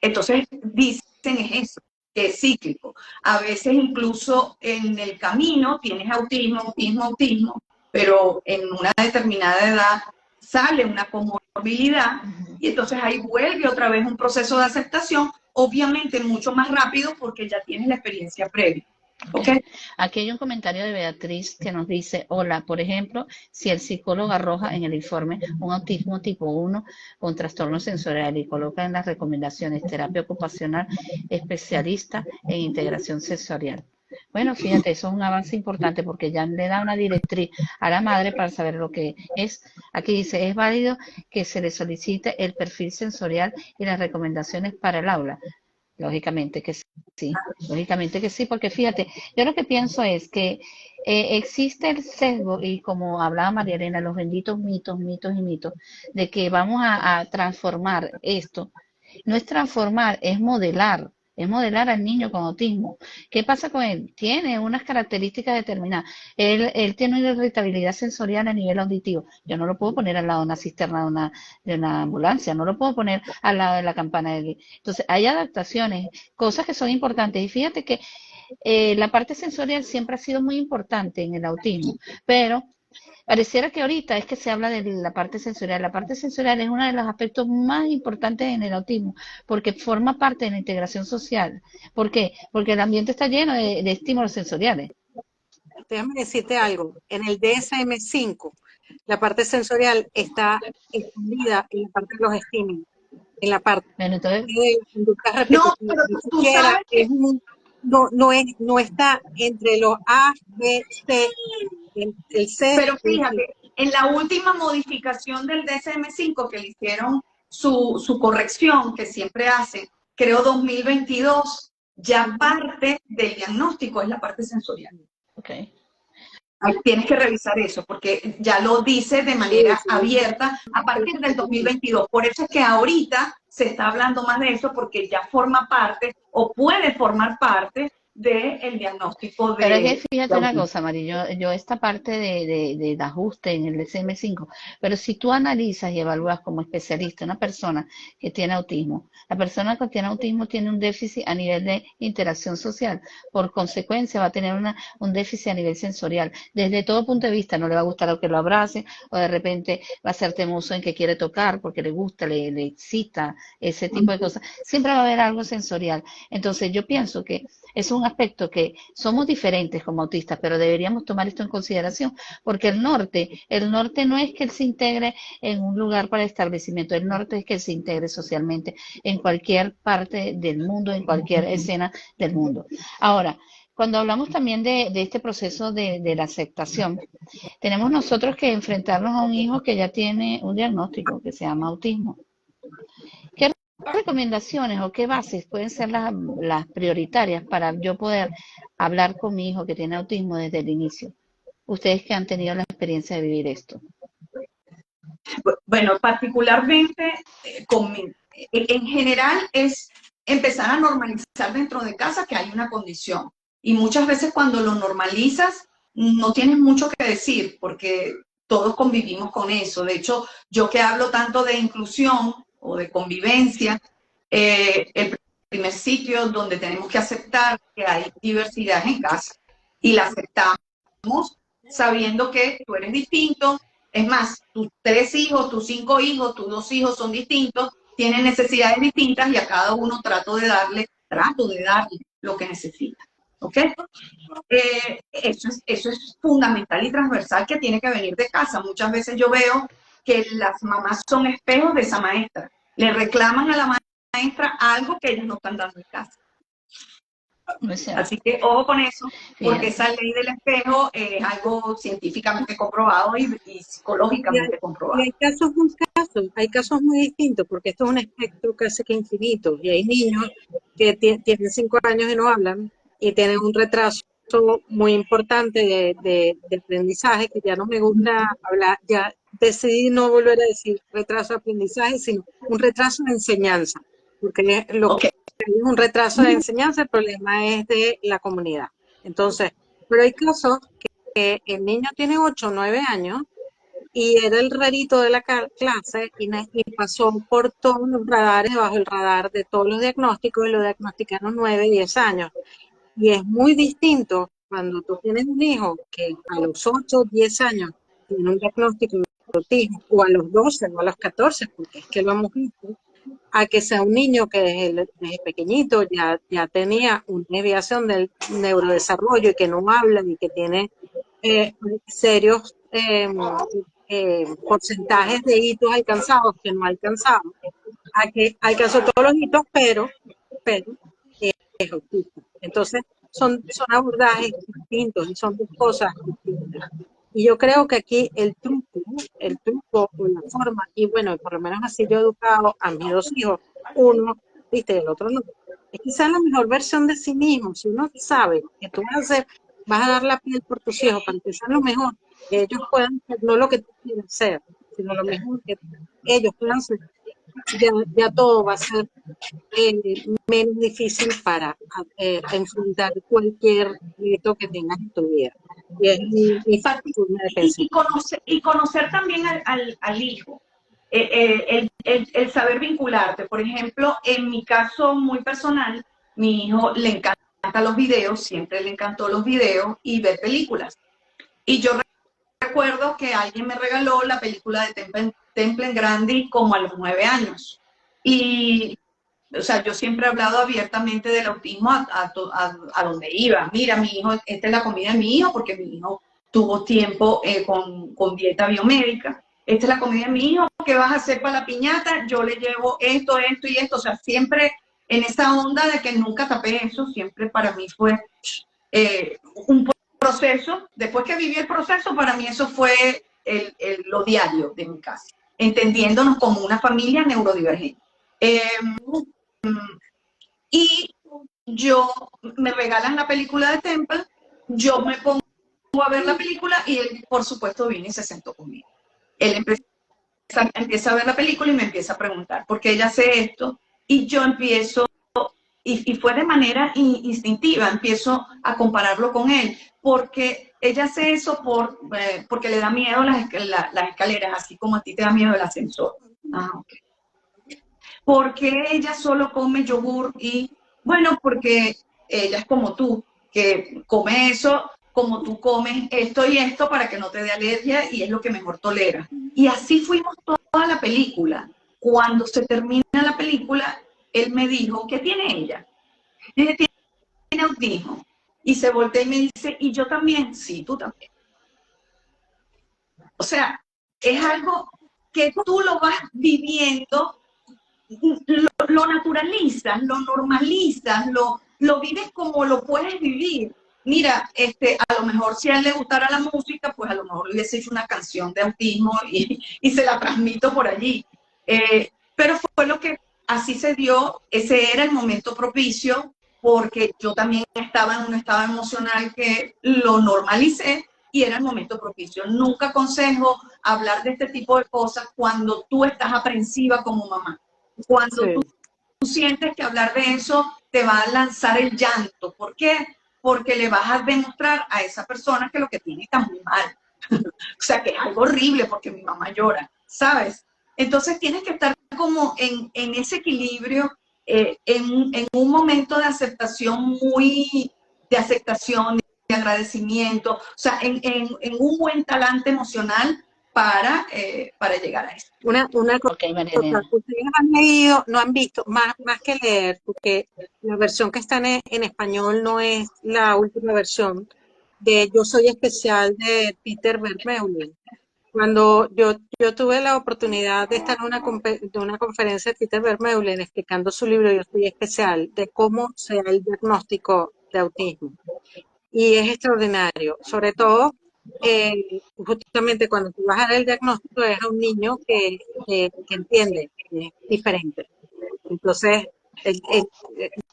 Entonces dicen es eso, que es cíclico. A veces incluso en el camino tienes autismo, pero en una determinada edad sale una comorbilidad y entonces ahí vuelve otra vez un proceso de aceptación, obviamente mucho más rápido porque ya tienes la experiencia previa. Okay. Aquí hay un comentario de Beatriz que nos dice, hola, por ejemplo, si el psicólogo arroja en el informe un autismo tipo 1 con trastorno sensorial y coloca en las recomendaciones terapia ocupacional especialista en integración sensorial. Bueno, fíjate, eso es un avance importante porque ya le da una directriz a la madre para saber lo que es. Aquí dice, es válido que se le solicite el perfil sensorial y las recomendaciones para el aula. Lógicamente que sí, porque fíjate, yo lo que pienso es que existe el sesgo, y como hablaba María Elena, los benditos mitos, de que vamos a transformar esto. No es transformar, es modelar al niño con autismo. ¿Qué pasa con él? Tiene unas características determinadas. Él tiene una irritabilidad sensorial a nivel auditivo. Yo no lo puedo poner al lado de una cisterna de una ambulancia, no lo puedo poner al lado de la campana de... Entonces, hay adaptaciones, cosas que son importantes. Y fíjate que la parte sensorial siempre ha sido muy importante en el autismo, pero pareciera que ahorita es que se habla de la parte sensorial. La parte sensorial es uno de los aspectos más importantes en el autismo, porque forma parte de la integración social. ¿Por qué? Porque el ambiente está lleno de estímulos sensoriales. Déjame decirte algo. En el DSM-5, la parte sensorial está escondida en la parte de los estímulos. En la parte bueno, entonces, de la conducta repetitiva. No, pero tú sabes que... no está entre los A, B, C. El C, pero fíjate, en la última modificación del DSM-5 que le hicieron su corrección, que siempre hacen, creo 2022, ya parte del diagnóstico es la parte sensorial. Okay. Tienes que revisar eso, porque ya lo dice de manera abierta a partir del 2022. Por eso es que ahorita se está hablando más de eso, porque ya forma parte o puede formar parte del diagnóstico de... Pero es que fíjate una cosa, Mari, yo esta parte de ajuste en el DSM-5, pero si tú analizas y evalúas como especialista una persona que tiene autismo, la persona que tiene autismo tiene un déficit a nivel de interacción social, por consecuencia va a tener un déficit a nivel sensorial, desde todo punto de vista, no le va a gustar que lo abrace, o de repente va a ser temoso en que quiere tocar porque le gusta, le excita, ese tipo de cosas, siempre va a haber algo sensorial. Entonces yo pienso que es un aspecto que somos diferentes como autistas, pero deberíamos tomar esto en consideración, porque el norte no es que él se integre en un lugar para establecimiento, el norte es que él se integre socialmente en cualquier parte del mundo, en cualquier escena del mundo. Ahora, cuando hablamos también de este proceso de la aceptación, tenemos nosotros que enfrentarnos a un hijo que ya tiene un diagnóstico que se llama autismo. ¿Qué recomendaciones o qué bases pueden ser las prioritarias para yo poder hablar con mi hijo que tiene autismo desde el inicio? Ustedes que han tenido la experiencia de vivir esto. Bueno, particularmente conmigo. En general es empezar a normalizar dentro de casa que hay una condición. Y muchas veces cuando lo normalizas no tienes mucho que decir porque todos convivimos con eso. De hecho, yo que hablo tanto de inclusión o de convivencia, el primer sitio donde tenemos que aceptar que hay diversidad en casa y la aceptamos sabiendo que tú eres distinto. Es más, tus 3 hijos, tus 5 hijos, tus 2 hijos son distintos, tienen necesidades distintas y a cada uno trato de darle lo que necesita. ¿Ok? Eso es fundamental y transversal, que tiene que venir de casa. Muchas veces yo veo que las mamás son espejos de esa maestra. Le reclaman a la maestra algo que ellos no están dando en casa. Así que ojo con eso, porque esa ley del espejo es algo científicamente comprobado y psicológicamente comprobado. Y hay casos muy distintos, porque esto es un espectro casi que infinito, y hay niños que tienen 5 años y no hablan, y tienen un retraso muy importante de aprendizaje, que ya no me gusta hablar, ya decidí no volver a decir retraso de aprendizaje, sino un retraso de enseñanza, porque lo que es un retraso de enseñanza, el problema es de la comunidad. Entonces, pero hay casos que el niño tiene 8 o 9 años y era el rarito de la clase y pasó por todos los radares, bajo el radar de todos los diagnósticos, y lo diagnosticaron 9, 10 años. Y es muy distinto cuando tú tienes un hijo que a los 8, 10 años tiene un diagnóstico de autismo, o a los 12 o a los 14, porque es que lo hemos visto, a que sea un niño que desde pequeñito ya tenía una desviación del neurodesarrollo y que no habla y que tiene serios porcentajes de hitos alcanzados que no ha alcanzado, a que alcanzó todos los hitos, pero es autista. Entonces, son abordajes distintos y son dos cosas distintas. Y yo creo que aquí el truco o la forma, y bueno, por lo menos así yo he educado a mis 2 hijos, uno, viste, el otro no, es que sea la mejor versión de sí mismo. Si uno sabe que tú vas a dar la piel por tus hijos para que sean lo mejor que ellos puedan ser, no lo que tú quieres ser, sino lo mejor que ellos puedan ser, ya todo va a ser menos difícil para enfrentar cualquier reto que tengas en tu vida. Y es mi forma de pensar. Y conocer también al hijo. El saber vincularte. Por ejemplo, en mi caso muy personal, mi hijo le encantan los videos, siempre le encantó los videos y ver películas. Y yo recuerdo que alguien me regaló la película de Temple Grandi como a los 9 años. Y, o sea, yo siempre he hablado abiertamente del autismo a donde iba. Mira, mi hijo, esta es la comida de mi hijo, porque mi hijo tuvo tiempo con dieta biomédica. Esta es la comida de mi hijo, ¿qué vas a hacer para la piñata? Yo le llevo esto, esto y esto. O sea, siempre en esa onda de que nunca tapé eso, siempre para mí fue un proceso. Después que viví el proceso, para mí eso fue lo diario de mi casa, entendiéndonos como una familia neurodivergente. Y me regalan la película de Temple, yo me pongo a ver la película y él, por supuesto, viene y se sentó conmigo. Él empieza a ver la película y me empieza a preguntar, ¿por qué ella hace esto? Y yo empiezo, y fue de manera instintiva, empiezo a compararlo con él, porque ella hace eso porque le da miedo las escaleras, así como a ti te da miedo el ascensor. Okay. ¿Por qué ella solo come yogur? Y bueno, porque ella es como tú, que come eso, como tú comes esto y esto para que no te dé alergia y es lo que mejor tolera. Y así fuimos toda la película. Cuando se termina la película, él me dijo, ¿qué tiene ella? Tiene autismo. Y se voltea y me dice, ¿y yo también? Sí, tú también. O sea, es algo que tú lo vas viviendo, lo naturalizas, lo normalizas, lo vives como lo puedes vivir. Mira, a lo mejor si a él le gustara la música, pues a lo mejor le hubiese hecho una canción de autismo y se la transmito por allí. Pero fue lo que así se dio, ese era el momento propicio, porque yo también estaba en un estado emocional que lo normalicé y era el momento propicio. Nunca aconsejo hablar de este tipo de cosas cuando tú estás aprensiva como mamá. Cuando tú sientes que hablar de eso te va a lanzar el llanto. ¿Por qué? Porque le vas a demostrar a esa persona que lo que tiene está muy mal. O sea, que es algo horrible porque mi mamá llora, ¿sabes? Entonces tienes que estar como en ese equilibrio, en un momento de aceptación de aceptación, de agradecimiento, o sea, en un buen talante emocional para llegar a eso. Una Ok, María cosa, Elena. ustedes han leído, no han visto, más que leer, porque la versión que está en español no es la última versión de Yo Soy Especial de Peter Vermeulen. Cuando yo tuve la oportunidad de estar en una conferencia de Peter Vermeulen explicando su libro Yo Soy Especial, de cómo se da el diagnóstico de autismo. Y es extraordinario, sobre todo justamente cuando tú vas a dar el diagnóstico es a un niño que entiende, que es diferente. Entonces,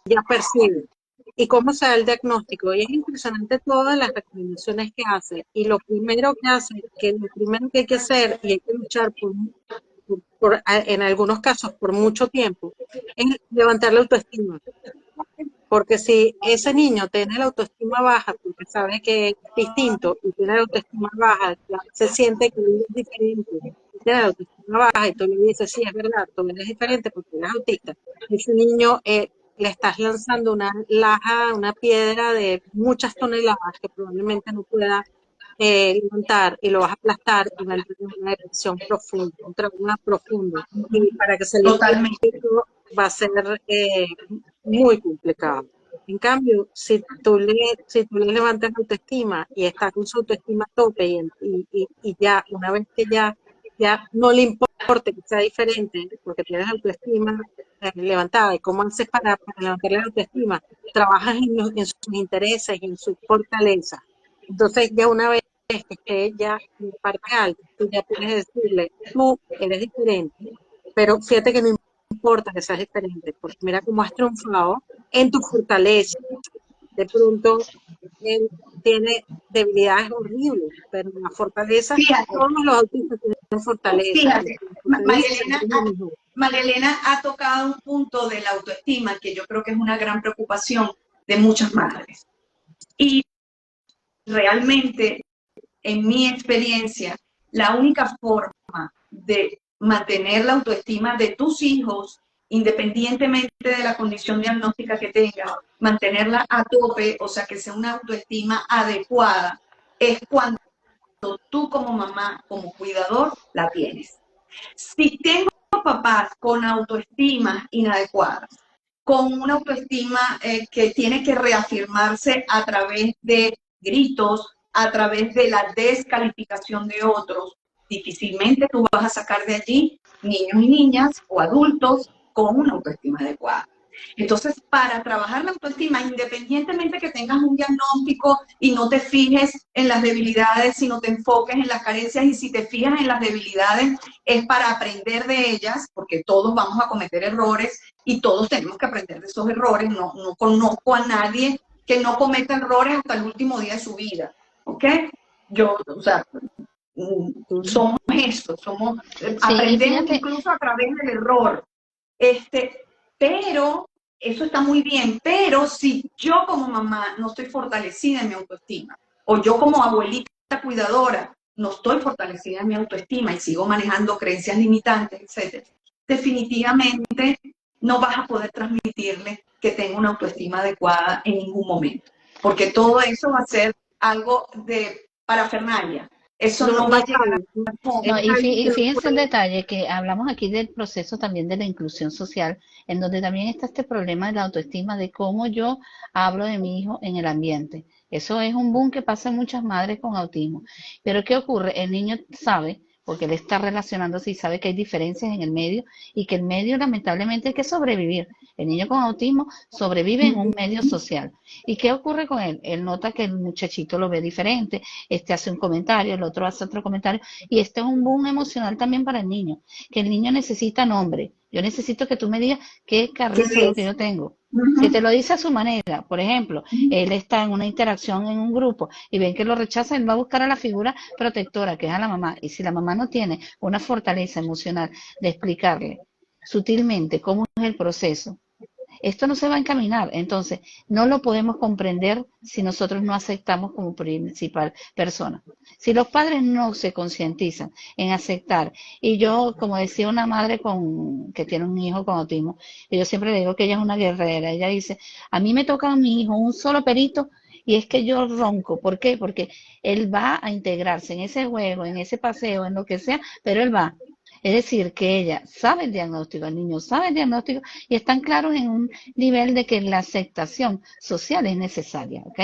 ya percibe. ¿Y cómo se da el diagnóstico? Y es impresionante todas las recomendaciones que hace. Y lo primero que hace, que lo primero que hay que hacer, y hay que luchar en algunos casos por mucho tiempo, es levantar la autoestima. Porque si ese niño tiene la autoestima baja, porque sabe que es distinto y tiene la autoestima baja, ya se siente que él es diferente, y tiene la autoestima baja y tú le dices, sí, es verdad, tú eres diferente porque eres autista. Ese niño le estás lanzando una laja, una piedra de muchas toneladas que probablemente no pueda levantar y lo vas a aplastar y va a entrar en una depresión profunda, un trauma profundo. Y para que se limpie Totalmente. eso va a ser muy complicado. En cambio, si tú le levantas la autoestima y está con su autoestima a tope y ya, una vez que ya no le importa que sea diferente, porque tienes la autoestima levantada, ¿y cómo haces para levantar la autoestima? Trabajas en sus intereses y en sus fortalezas. Entonces, ya una vez que esté ya en parte alta, tú ya puedes decirle, tú eres diferente, pero fíjate que no importa que seas diferente, porque mira cómo has triunfado en tu fortaleza. De pronto, él tiene debilidades horribles, pero la fortaleza, Fíjate, todos los autistas tienen fortaleza, y fíjate, la fortaleza siempre es lo mejor. María Elena ha tocado un punto de la autoestima que yo creo que es una gran preocupación de muchas madres. Y realmente, en mi experiencia, la única forma de mantener la autoestima de tus hijos, independientemente de la condición diagnóstica que tengan, mantenerla a tope, o sea, que sea una autoestima adecuada, es cuando tú como mamá, como cuidador, la tienes. Si tengo papás con autoestima inadecuadas, con una autoestima que tiene que reafirmarse a través de gritos, a través de la descalificación de otros, difícilmente tú vas a sacar de allí niños y niñas o adultos con una autoestima adecuada. Entonces, para trabajar la autoestima, independientemente que tengas un diagnóstico y no te fijes en las debilidades, sino te enfoques en las carencias, y si te fijas en las debilidades es para aprender de ellas, porque todos vamos a cometer errores y todos tenemos que aprender de esos errores. No conozco a nadie que no cometa errores hasta el último día de su vida, ¿ok? O sea, somos esto, Sí, y aprendemos fíjate, incluso a través del error. Pero eso está muy bien, pero si yo como mamá no estoy fortalecida en mi autoestima, o yo como abuelita cuidadora no estoy fortalecida en mi autoestima y sigo manejando creencias limitantes, etcétera, definitivamente no vas a poder transmitirle que tengo una autoestima adecuada en ningún momento, porque todo eso va a ser algo de parafernalia. Eso No, no va no a llegar cabe, a no, fondo. y alguien que no fíjense el puede. detalle que hablamos aquí del proceso también de la inclusión social, en donde también está este problema de la autoestima, de cómo yo hablo de mi hijo en el ambiente. Eso es un boom que pasa en muchas madres con autismo. Pero ¿qué ocurre? El niño sabe, porque él está relacionándose y sabe que hay diferencias en el medio y que el medio lamentablemente hay que sobrevivir. El niño con autismo sobrevive en un medio social. ¿Y qué ocurre con él? Él nota que el muchachito lo ve diferente, este hace un comentario, el otro hace otro comentario, y este es un boom emocional también para el niño, que el niño necesita nombre. Yo necesito que tú me digas qué ¿Qué carrizo es lo que es? yo tengo. Si Uh-huh. te lo dice a su manera, por ejemplo, él está en una interacción en un grupo y ven que lo rechaza, él va a buscar a la figura protectora, que es a la mamá. Y si la mamá no tiene una fortaleza emocional de explicarle sutilmente cómo es el proceso, esto no se va a encaminar. Entonces, no lo podemos comprender si nosotros no aceptamos como principal persona. Si los padres no se concientizan en aceptar, y yo, como decía una madre que tiene un hijo con autismo, y yo siempre le digo que ella es una guerrera, ella dice, a mí me toca a mi hijo un solo perito, y es que yo ronco. ¿Por qué? Porque él va a integrarse en ese juego, en ese paseo, en lo que sea, pero él va. Es decir, que ella sabe el diagnóstico, el niño sabe el diagnóstico y están claros en un nivel de que la aceptación social es necesaria, ¿ok?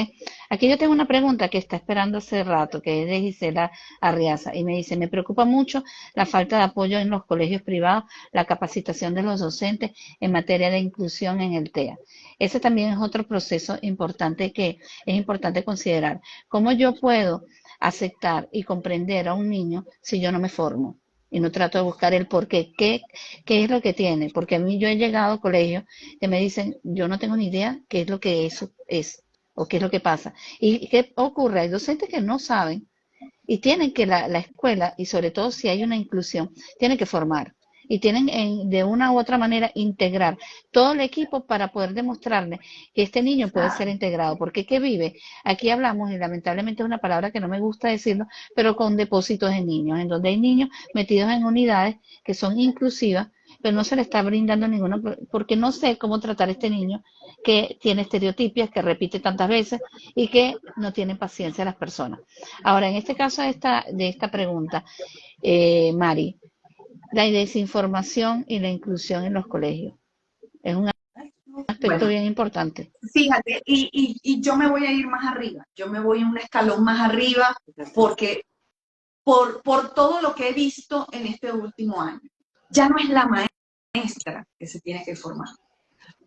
Aquí yo tengo una pregunta que está esperando hace rato, que es de Gisela Arriaza, y me dice, me preocupa mucho la falta de apoyo en los colegios privados, la capacitación de los docentes en materia de inclusión en el TEA. Ese también es otro proceso importante que es importante considerar. ¿Cómo yo puedo aceptar y comprender a un niño si yo no me formo? Y no trato de buscar el por qué, qué es lo que tiene, porque a mí yo he llegado a colegios que me dicen, yo no tengo ni idea qué es lo que eso es, o qué es lo que pasa. ¿Y qué ocurre? Hay docentes que no saben y tienen que la escuela, y sobre todo si hay una inclusión, tiene que formar. Y tienen de una u otra manera integrar todo el equipo para poder demostrarle que este niño puede ser integrado. Porque ¿qué vive? Aquí hablamos, y lamentablemente es una palabra que no me gusta decirlo, pero con depósitos de niños, en donde hay niños metidos en unidades que son inclusivas, pero no se le está brindando ninguna, porque no sé cómo tratar a este niño que tiene estereotipias, que repite tantas veces y que no tiene paciencia a las personas. Ahora, en este caso de esta pregunta, Mari, la desinformación y la inclusión en los colegios es un aspecto Bueno, bien importante. fíjate, y yo me voy a ir más arriba, yo me voy un escalón más arriba porque por todo lo que he visto en este último año, ya no es la maestra que se tiene que formar.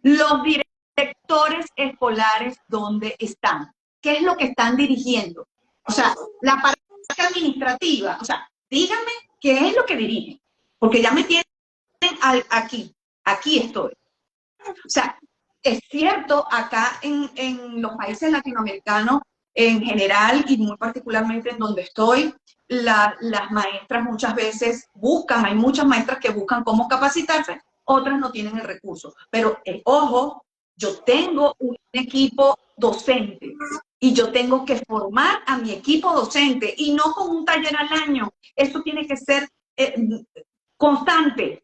Los directores escolares, ¿dónde están? ¿Qué es lo que están dirigiendo? O sea, la parte administrativa, o sea, díganme qué es lo que dirigen, porque ya me tienen aquí estoy. O sea, es cierto, acá en los países latinoamericanos en general y muy particularmente en donde estoy, las maestras muchas veces buscan, hay muchas maestras que buscan cómo capacitarse, otras no tienen el recurso. Pero, ojo, yo tengo un equipo docente y yo tengo que formar a mi equipo docente y no con un taller al año. Esto tiene que ser constante.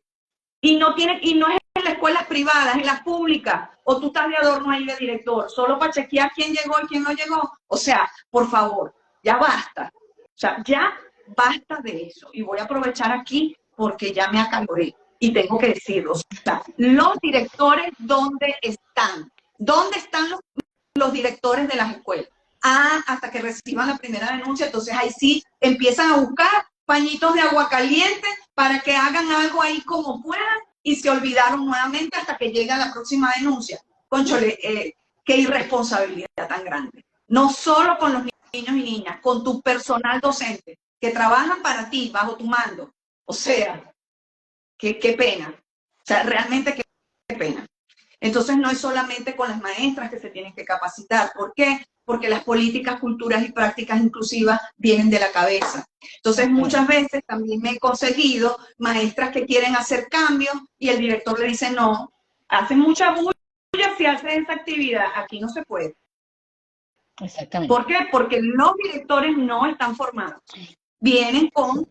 Y no es en las escuelas privadas, en las públicas, o tú estás de adorno ahí de director, solo para chequear quién llegó y quién no llegó. O sea, por favor, ya basta. O sea, ya basta de eso. Y voy a aprovechar aquí porque ya me acaloré y tengo que decirlo. O sea, los directores, ¿dónde están? ¿Dónde están los directores de las escuelas? Ah, hasta que reciban la primera denuncia, entonces ahí sí empiezan a buscar pañitos de agua caliente para que hagan algo ahí como puedan y se olvidaron nuevamente hasta que llega la próxima denuncia. Cónchole, qué irresponsabilidad tan grande. No solo con los niños y niñas, con tu personal docente que trabajan para ti, bajo tu mando. O sea, qué pena. O sea, realmente qué pena. Entonces no es solamente con las maestras que se tienen que capacitar. ¿Por qué? Porque las políticas, culturas y prácticas inclusivas vienen de la cabeza. Entonces muchas veces también me he conseguido maestras que quieren hacer cambios y el director le dice no, hacen mucha bulla si hacen esa actividad, aquí no se puede. Exactamente. ¿Por qué? Porque los directores no están formados. Vienen con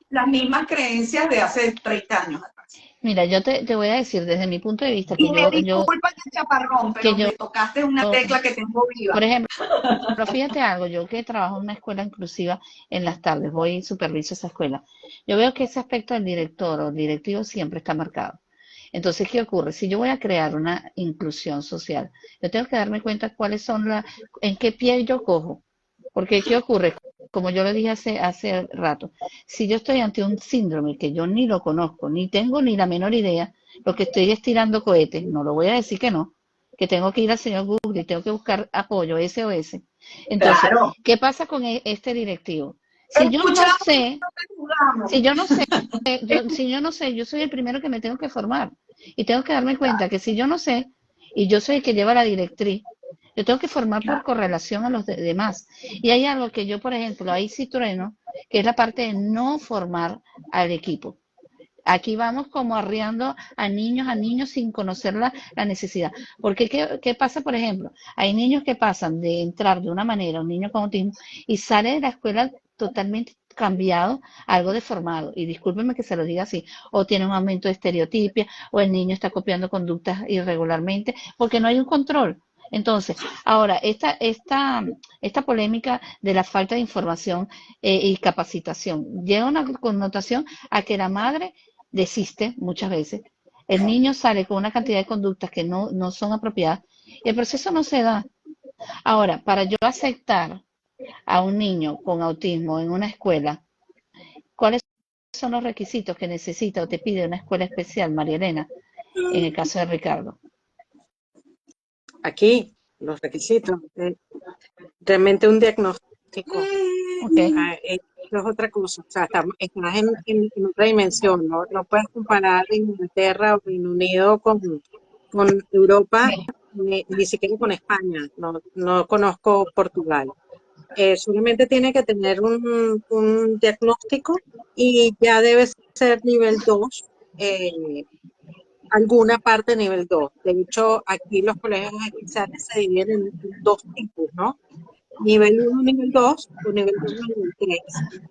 las mismas creencias de hace 30 años atrás. Mira, yo te voy a decir desde mi punto de vista que y me disculpa el chaparrón, pero me tocaste una tecla que tengo viva. Por ejemplo, pero fíjate algo, yo que trabajo en una escuela inclusiva en las tardes, voy y superviso esa escuela. Yo veo que ese aspecto del director o directivo siempre está marcado. Entonces, ¿qué ocurre? Si yo voy a crear una inclusión social, yo tengo que darme cuenta cuáles son en qué pie yo cojo. Porque, ¿qué ocurre? Como yo lo dije hace rato, si yo estoy ante un síndrome que yo ni lo conozco, ni tengo ni la menor idea, lo que estoy es tirando cohetes, no lo voy a decir que no, que tengo que ir al señor Google y tengo que buscar apoyo, SOS. Entonces, claro. ¿Qué pasa con este directivo? Si yo no sé, yo soy el primero que me tengo que formar y tengo que darme cuenta que si yo no sé y yo soy el que lleva la directriz, yo tengo que formar por correlación a los demás. Y hay algo que yo, por ejemplo, ahí sí trueno, que es la parte de no formar al equipo. Aquí vamos como arriando a niños sin conocer la necesidad. Porque, ¿qué pasa, por ejemplo? Hay niños que pasan de entrar de una manera, un niño con autismo, y sale de la escuela totalmente cambiado, algo deformado. Y discúlpenme que se lo diga así. O tiene un aumento de estereotipia, o el niño está copiando conductas irregularmente, porque no hay un control. Entonces, ahora, esta polémica de la falta de información y capacitación lleva una connotación a que la madre desiste muchas veces. El niño sale con una cantidad de conductas que no son apropiadas y el proceso no se da. Ahora, para yo aceptar a un niño con autismo en una escuela, ¿cuáles son los requisitos que necesita o te pide una escuela especial, María Elena, en el caso de Ricardo? Aquí, los requisitos, realmente un diagnóstico, Okay. eso es otra cosa, o sea, estás en otra dimensión, ¿no? No puedes comparar Inglaterra o Reino Unido con Europa, ni siquiera con España, no conozco Portugal. Solamente tiene que tener un diagnóstico y ya debe ser nivel 2, alguna parte nivel 2. De hecho, aquí los colegios especiales se dividen en dos tipos, ¿no? Nivel 1, nivel 2, o nivel 2, nivel 3.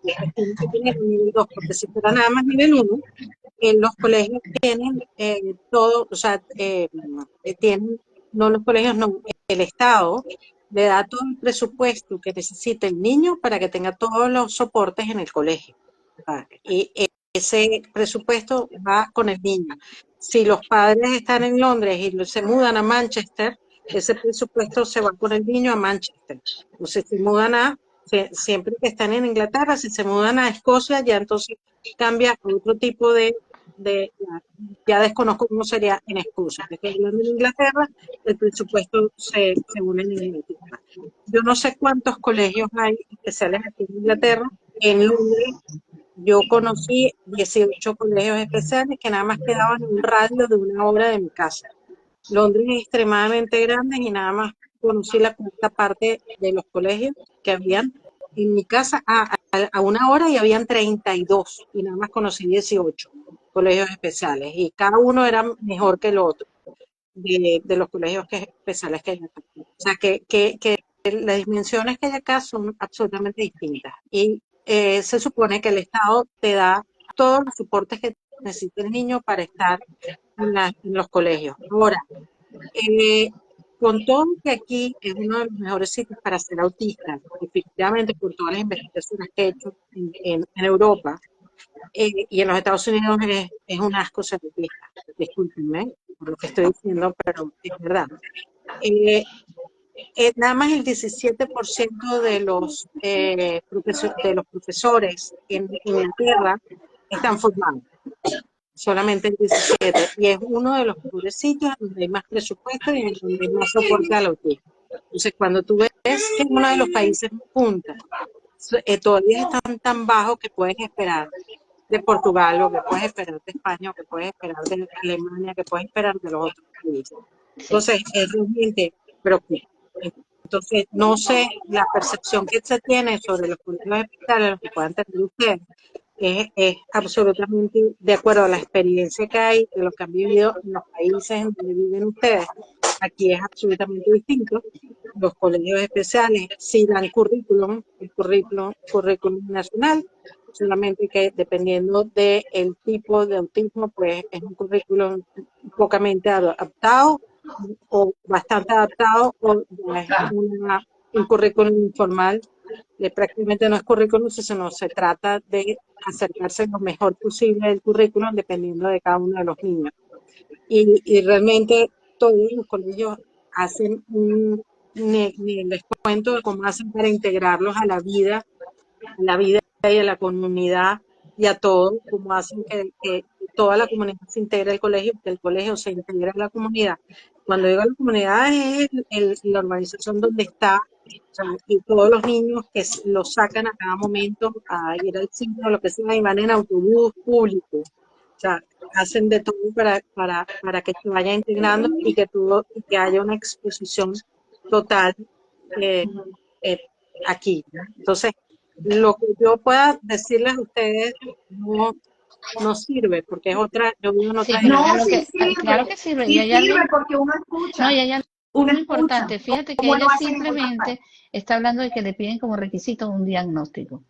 Entonces tienen que tener un nivel 2, porque si fuera nada más nivel 1, los colegios tienen todo, o sea, tienen, no los colegios, no, el Estado le da todo el presupuesto que necesita el niño para que tenga todos los soportes en el colegio. Y ese presupuesto va con el niño. Si los padres están en Londres y se mudan a Manchester, ese presupuesto se va con el niño a Manchester. O si se mudan siempre que están en Inglaterra, si se mudan a Escocia, ya entonces cambia a otro tipo ya desconozco cómo sería en Escocia. Estoy hablando en Inglaterra, el presupuesto se une en Inglaterra. Yo no sé cuántos colegios hay especiales aquí en Inglaterra. En Londres yo conocí 18 colegios especiales que nada más quedaban en un radio de 1 hora de mi casa. Londres es extremadamente grande y nada más conocí la cuarta parte de los colegios que habían en mi casa a 1 hora y habían 32 y nada más conocí 18 colegios especiales y cada uno era mejor que el otro de los colegios especiales que hay acá. O sea que las dimensiones que hay acá son absolutamente distintas y se supone que el Estado te da todos los soportes que necesita el niño para estar en los colegios. Ahora, con todo que aquí es uno de los mejores sitios para ser autista, definitivamente por todas las investigaciones que he hecho en Europa y en los Estados Unidos es un asco ser autista. Discúlpenme por lo que estoy diciendo, pero es verdad. Nada más el 17% de de los profesores en Inglaterra están formados. Solamente el 17, y es uno de los mejores sitios donde hay más presupuesto y donde hay más soporte al autismo. Entonces, cuando tú ves que es uno de los países punta, todavía están tan bajos que puedes esperar de Portugal, o que puedes esperar de España, o que puedes esperar de Alemania, que puedes esperar de los otros países. Entonces, es realmente preocupante. Entonces, no sé, la percepción que se tiene sobre los colegios especiales, los que puedan tener ustedes, es absolutamente de acuerdo a la experiencia que hay, de lo que han vivido en los países en donde viven ustedes. Aquí es absolutamente distinto. Los colegios especiales sí dan currículum, el currículum nacional, solamente que dependiendo del tipo de autismo, pues es un currículum pocamente adaptado o bastante adaptado o es un currículum informal. Prácticamente no es currículum, sino se trata de acercarse lo mejor posible del currículum dependiendo de cada uno de los niños. Y realmente todos los colegios hacen ni les cuento de cómo hacen para integrarlos a la vida y a la comunidad y a todo, cómo hacen que toda la comunidad se integre al colegio, que el colegio se integre a la comunidad. Cuando digo la comunidad es la organización donde está, o sea, y todos los niños que los sacan a cada momento a ir al cine o lo que sea y van en autobús público. O sea, hacen de todo para que se vaya integrando y que haya una exposición total aquí. Entonces, lo que yo pueda decirles a ustedes, no, no sirve, porque es otra, yo vivo en otra Sí, pero No, a lo generación. sí que, claro sirve, que sirve. Y sí hay sirve algo, porque no, y hay algo uno muy escucha importante. Fíjate que cómo lo ella hacen en otras partes. simplemente está hablando de que le piden como requisito un diagnóstico.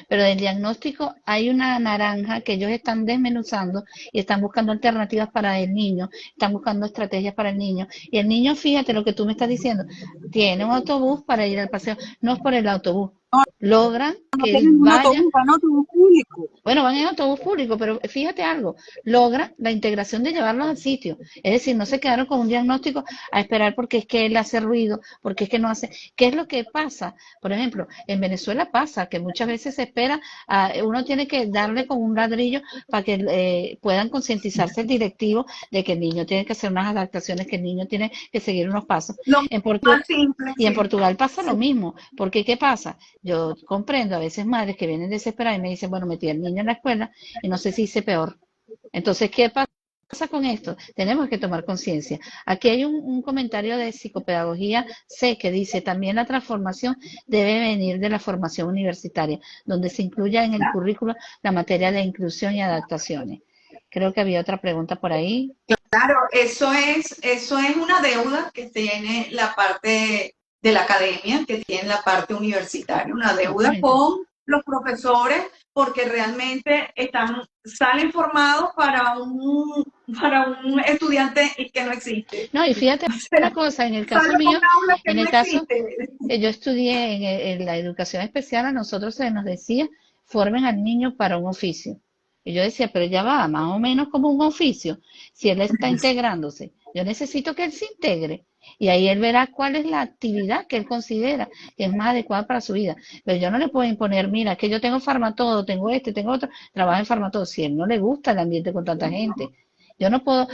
Pero del diagnóstico hay una naranja que ellos están desmenuzando y están buscando alternativas para el niño, están buscando estrategias para el niño. Y el niño, fíjate lo que tú me estás diciendo, tiene un autobús para ir al paseo, no es por el autobús. No, Logran no que él tienen un vaya. autobús, van a autobús público. Bueno, van en autobús público, pero fíjate algo, logra la integración de llevarlos al sitio. Es decir, no se quedaron con un diagnóstico a esperar porque es que él hace ruido, porque es que no hace. ¿Qué es lo que pasa? Por ejemplo, en Venezuela pasa que muchas veces se espera, uno tiene que darle con un ladrillo para que puedan concientizarse el directivo de que el niño tiene que hacer unas adaptaciones, que el niño tiene que seguir unos pasos. Lo En más simple, y en sí. Portugal pasa lo mismo, porque ¿qué pasa? Yo comprendo a veces madres que vienen desesperadas y me dicen, bueno, metí al niño en la escuela y no sé si hice peor. Entonces, ¿qué pasa con esto? Tenemos que tomar conciencia. Aquí hay un comentario de psicopedagogía C que dice, también la transformación debe venir de la formación universitaria, donde se incluya en el currículo la materia de inclusión y adaptaciones. Creo que había otra pregunta por ahí. Claro, eso es una deuda que tiene la parte de la academia, que tiene la parte universitaria, una deuda Exactamente. con los profesores, porque realmente salen formados para un estudiante que no existe. No, y fíjate O una sea, cosa, en el caso sale con mío, una aula que en no el caso existe. que yo estudié en la educación especial, a nosotros se nos decía, formen al niño para un oficio. Y yo decía, pero ya va, más o menos como un oficio, si él está integrándose, yo necesito que él se integre. Y ahí él verá cuál es la actividad que él considera que es más adecuada para su vida. Pero yo no le puedo imponer, mira, que yo tengo farmatodo, tengo este, tengo otro, trabaja en farmatodo, si él no le gusta el ambiente con tanta gente. Yo no puedo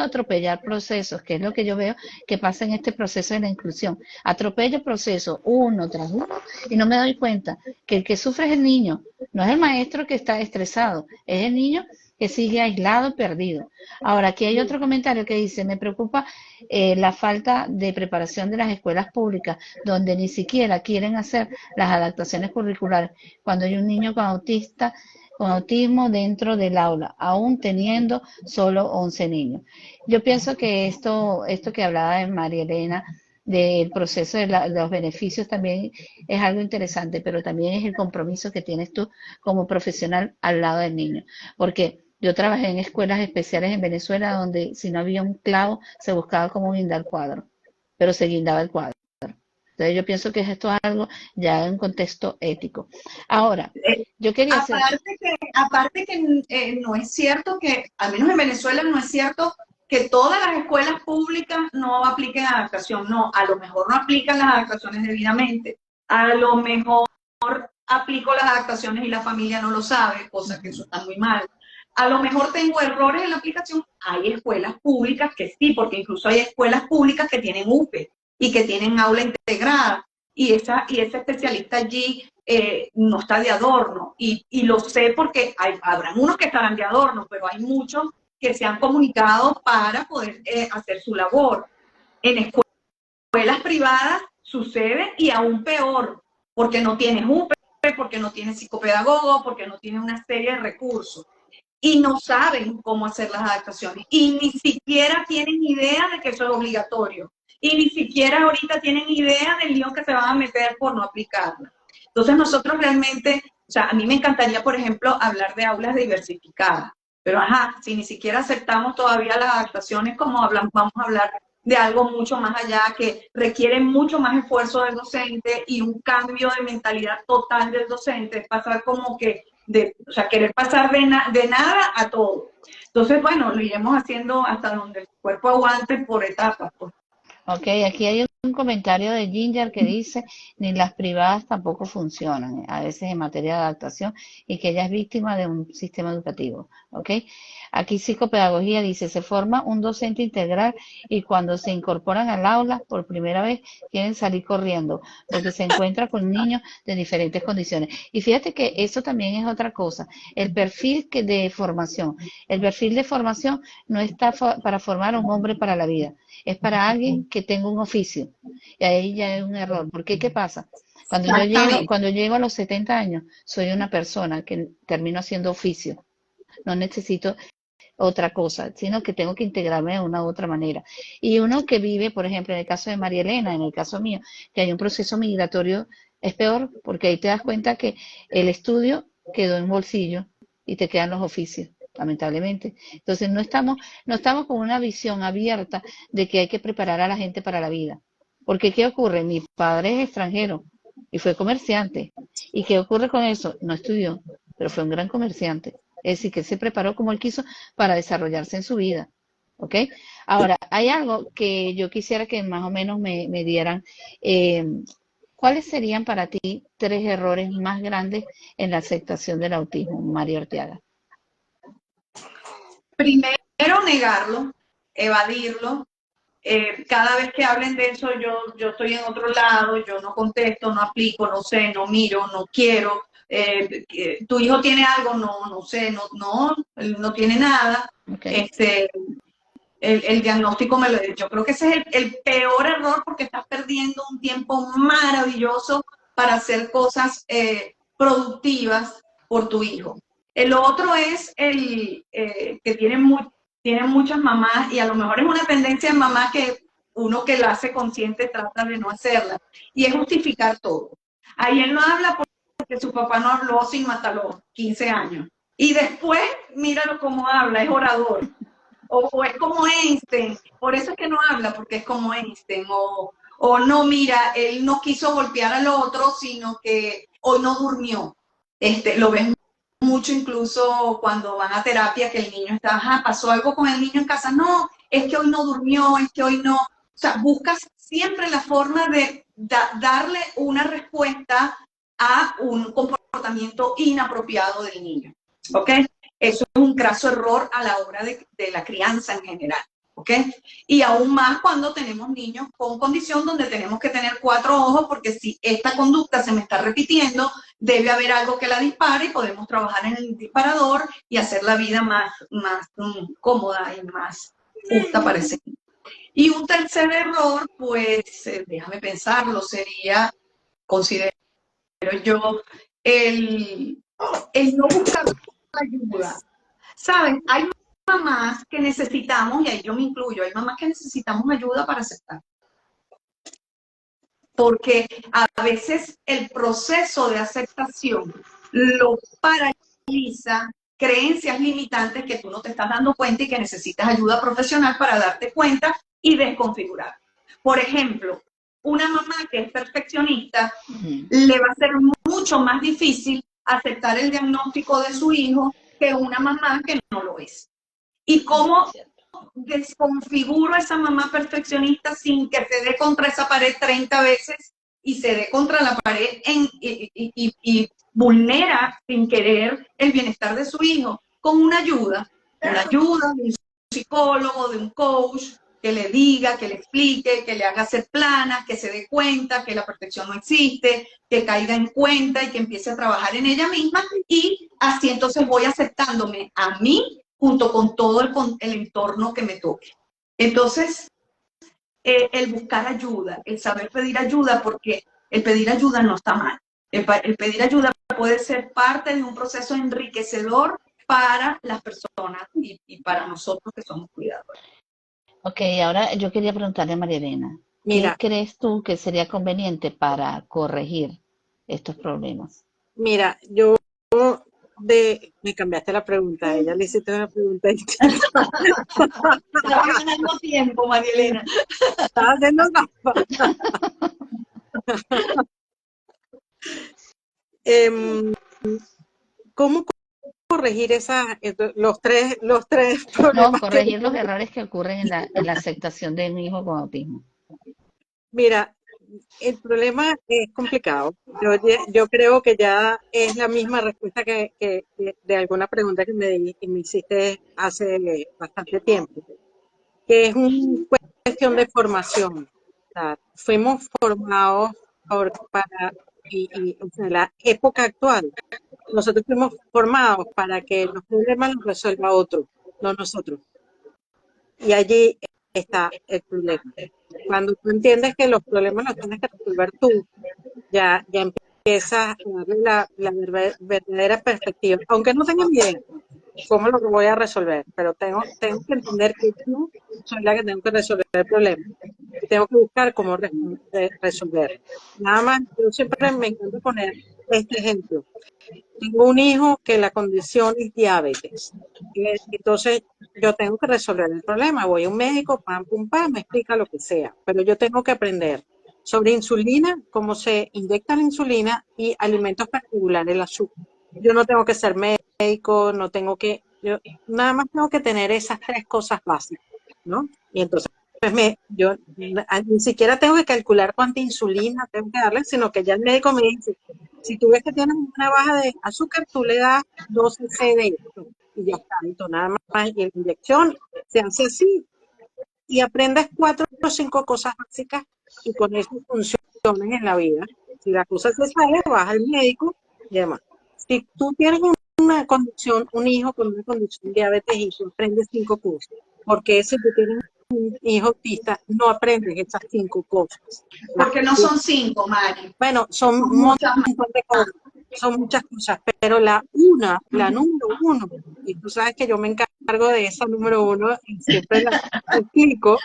atropellar procesos, que es lo que yo veo que pasa en este proceso de la inclusión. Atropello procesos uno tras uno y no me doy cuenta que el que sufre es el niño, no es el maestro que está estresado, es el niño que sigue aislado, perdido. Ahora, aquí hay otro comentario que dice, me preocupa la falta de preparación de las escuelas públicas, donde ni siquiera quieren hacer las adaptaciones curriculares. Cuando hay un niño con autismo dentro del aula, aún teniendo solo 11 niños. Yo pienso que esto que hablaba de María Elena, del proceso de los beneficios también es algo interesante, pero también es el compromiso que tienes tú como profesional al lado del niño. Porque yo trabajé en escuelas especiales en Venezuela donde si no había un clavo se buscaba cómo guindar el cuadro, pero se guindaba el cuadro. Entonces yo pienso que esto es algo ya en un contexto ético. Ahora, yo quería hacer, Aparte que no es cierto que, al menos en Venezuela, no es cierto que todas las escuelas públicas no apliquen adaptación. No, a lo mejor no aplican las adaptaciones debidamente. A lo mejor aplico las adaptaciones y la familia no lo sabe, cosa que eso está muy mal. A lo mejor tengo errores en la aplicación. Hay escuelas públicas que sí, porque incluso hay escuelas públicas que tienen UPE y que tienen aula integrada. Y ese especialista allí no está de adorno. Y lo sé porque habrán unos que estarán de adorno, pero hay muchos que se han comunicado para poder hacer su labor. En escuelas privadas sucede y aún peor, porque no tienes UPE, porque no tienes psicopedagogo, porque no tienes una serie de recursos. Y no saben cómo hacer las adaptaciones. Y ni siquiera tienen idea de que eso es obligatorio. Y ni siquiera ahorita tienen idea del lío que se van a meter por no aplicarla. Entonces nosotros realmente, o sea, a mí me encantaría, por ejemplo, hablar de aulas diversificadas. Pero ajá, si ni siquiera aceptamos todavía las adaptaciones, como hablamos, vamos a hablar de algo mucho más allá que requiere mucho más esfuerzo del docente y un cambio de mentalidad total del docente, pasar como que o sea, querer pasar de nada a todo. Entonces, bueno, lo iremos haciendo hasta donde el cuerpo aguante por etapas. Pues. ok, aquí hay un comentario de Ginger que dice, ni las privadas tampoco funcionan, a veces en materia de adaptación, y que ella es víctima de un sistema educativo, ok. Aquí psicopedagogía dice, se forma un docente integral y cuando se incorporan al aula por primera vez quieren salir corriendo porque se encuentra con niños de diferentes condiciones. Y fíjate que eso también es otra cosa, el perfil de formación. El perfil de formación no está para formar a un hombre para la vida, es para alguien que tenga un oficio. Y ahí ya es un error. Porque, ¿qué pasa? Cuando llego a los 70 años, soy una persona que termino haciendo oficio. no necesito otra cosa, sino que tengo que integrarme de una u otra manera. Y uno que vive, por ejemplo, en el caso de María Elena, en el caso mío, que hay un proceso migratorio, es peor, porque ahí te das cuenta que el estudio quedó en bolsillo y te quedan los oficios, lamentablemente. Entonces no estamos con una visión abierta de que hay que preparar a la gente para la vida. Porque ¿qué ocurre? Mi padre es extranjero y fue comerciante. ¿Y qué ocurre con eso? No estudió, pero fue un gran comerciante. Es decir, que él se preparó como él quiso para desarrollarse en su vida. ¿Ok? Ahora, hay algo que yo quisiera que más o menos me dieran. eh, ¿Cuáles serían para ti tres errores más grandes en la aceptación del autismo, María Orteaga? Primero, negarlo, evadirlo. Cada vez que hablen de eso, yo estoy en otro lado, yo no contesto, no aplico, no sé, no miro, no quiero. ¿Tu hijo tiene algo? No, no sé, no, él no tiene nada. Okay. El diagnóstico me lo he dicho. Yo creo que ese es el peor error porque estás perdiendo un tiempo maravilloso para hacer cosas productivas por tu hijo. El otro es que tienen muchas mamás y a lo mejor es una tendencia en mamá que uno que la hace consciente trata de no hacerla y es justificar todo. Ahí él no habla porque su papá no habló sin matarlo 15 años. Y después, míralo cómo habla, es orador. O es como Einstein, por eso es que no habla, porque es como Einstein, o no, mira, él no quiso golpear al otro, sino que hoy no durmió. Lo ves mucho incluso cuando van a terapia, que el niño está, ajá, pasó algo con el niño en casa, no, es que hoy no durmió, es que hoy no. O sea, buscas siempre la forma de darle una respuesta a un comportamiento inapropiado del niño, ¿ok? Eso es un graso error a la hora de la crianza en general, ¿ok? Y aún más cuando tenemos niños con condición donde tenemos que tener 4 ojos, porque si esta conducta se me está repitiendo, debe haber algo que la dispare y podemos trabajar en el disparador y hacer la vida más cómoda y más justa para ese niño. Y un tercer error, pues, déjame pensarlo, sería, considero yo, el no buscar ayuda. ¿Saben? Hay mamás que necesitamos, y ahí yo me incluyo, hay mamás que necesitamos ayuda para aceptar. Porque a veces el proceso de aceptación lo paraliza creencias limitantes que tú no te estás dando cuenta y que necesitas ayuda profesional para darte cuenta y desconfigurar. Por ejemplo, una mamá que es perfeccionista le va a ser mucho más difícil aceptar el diagnóstico de su hijo que una mamá que no lo es. ¿Y cómo desconfiguro a esa mamá perfeccionista sin que se dé contra esa pared 30 veces y se dé contra la pared y vulnera sin querer el bienestar de su hijo? Con una ayuda de un psicólogo, de un coach, que le diga, que le explique, que le haga hacer planas, que se dé cuenta que la perfección no existe, que caiga en cuenta y que empiece a trabajar en ella misma, y así entonces voy aceptándome a mí junto con todo el entorno que me toque. Entonces, el buscar ayuda, el saber pedir ayuda, porque el pedir ayuda no está mal. El pedir ayuda puede ser parte de un proceso enriquecedor para las personas y para nosotros que somos cuidadores. Ok, ahora yo quería preguntarle a María Elena, ¿qué Mira, crees tú que sería conveniente para corregir estos problemas? mira, me cambiaste la pregunta, a ella le hiciste una pregunta distinta. Estaba ganando tiempo, María Elena. Estaba haciendo gafas. ¿Cómo corregir los tres No, problemas que corregir los errores que ocurren en la aceptación de un hijo con autismo. Mira, el problema es complicado. Yo creo que ya es la misma respuesta que de alguna pregunta que me hiciste hace bastante tiempo, que es una cuestión de formación. O sea, fuimos formados o sea, la época actual, nosotros fuimos formados para que los problemas los resuelva otro, no nosotros. Y allí está el problema. Cuando tú entiendes que los problemas los tienes que resolver tú, ya empiezas a darle la verdadera perspectiva, aunque no tengan idea. cómo lo voy a resolver, pero tengo que entender que yo soy la que tengo que resolver el problema. Y tengo que buscar cómo resolver. Nada más, yo siempre me encanta poner este ejemplo. Tengo un hijo que la condición es diabetes. Entonces, yo tengo que resolver el problema. Voy a un médico, pam, pum, pam, me explica lo que sea. Pero yo tengo que aprender sobre insulina, cómo se inyecta la insulina y alimentos para regular el azúcar. Yo no tengo que ser médico, no tengo que, yo nada más tengo que tener esas 3 cosas básicas, ¿no? Y entonces, yo ni siquiera tengo que calcular cuánta insulina tengo que darle, sino que ya el médico me dice, si tú ves que tienes una baja de azúcar, tú le das 12 cc de esto y ya está, entonces nada más. Y la inyección se hace así y aprendes 4 o 5 cosas básicas y con eso funcionan en la vida. Si la cosa se sale, vas al médico y demás. Si tú tienes una condición, un hijo con una condición de diabetes y tú aprendes 5 cosas, porque si tú tienes un hijo autista, no aprendes esas 5 cosas. Porque no son 5, Mari. Bueno, son Son un muchas más. montón de cosas, son muchas cosas, pero la número uno, y tú sabes que yo me encargo de esa número uno y siempre la explico,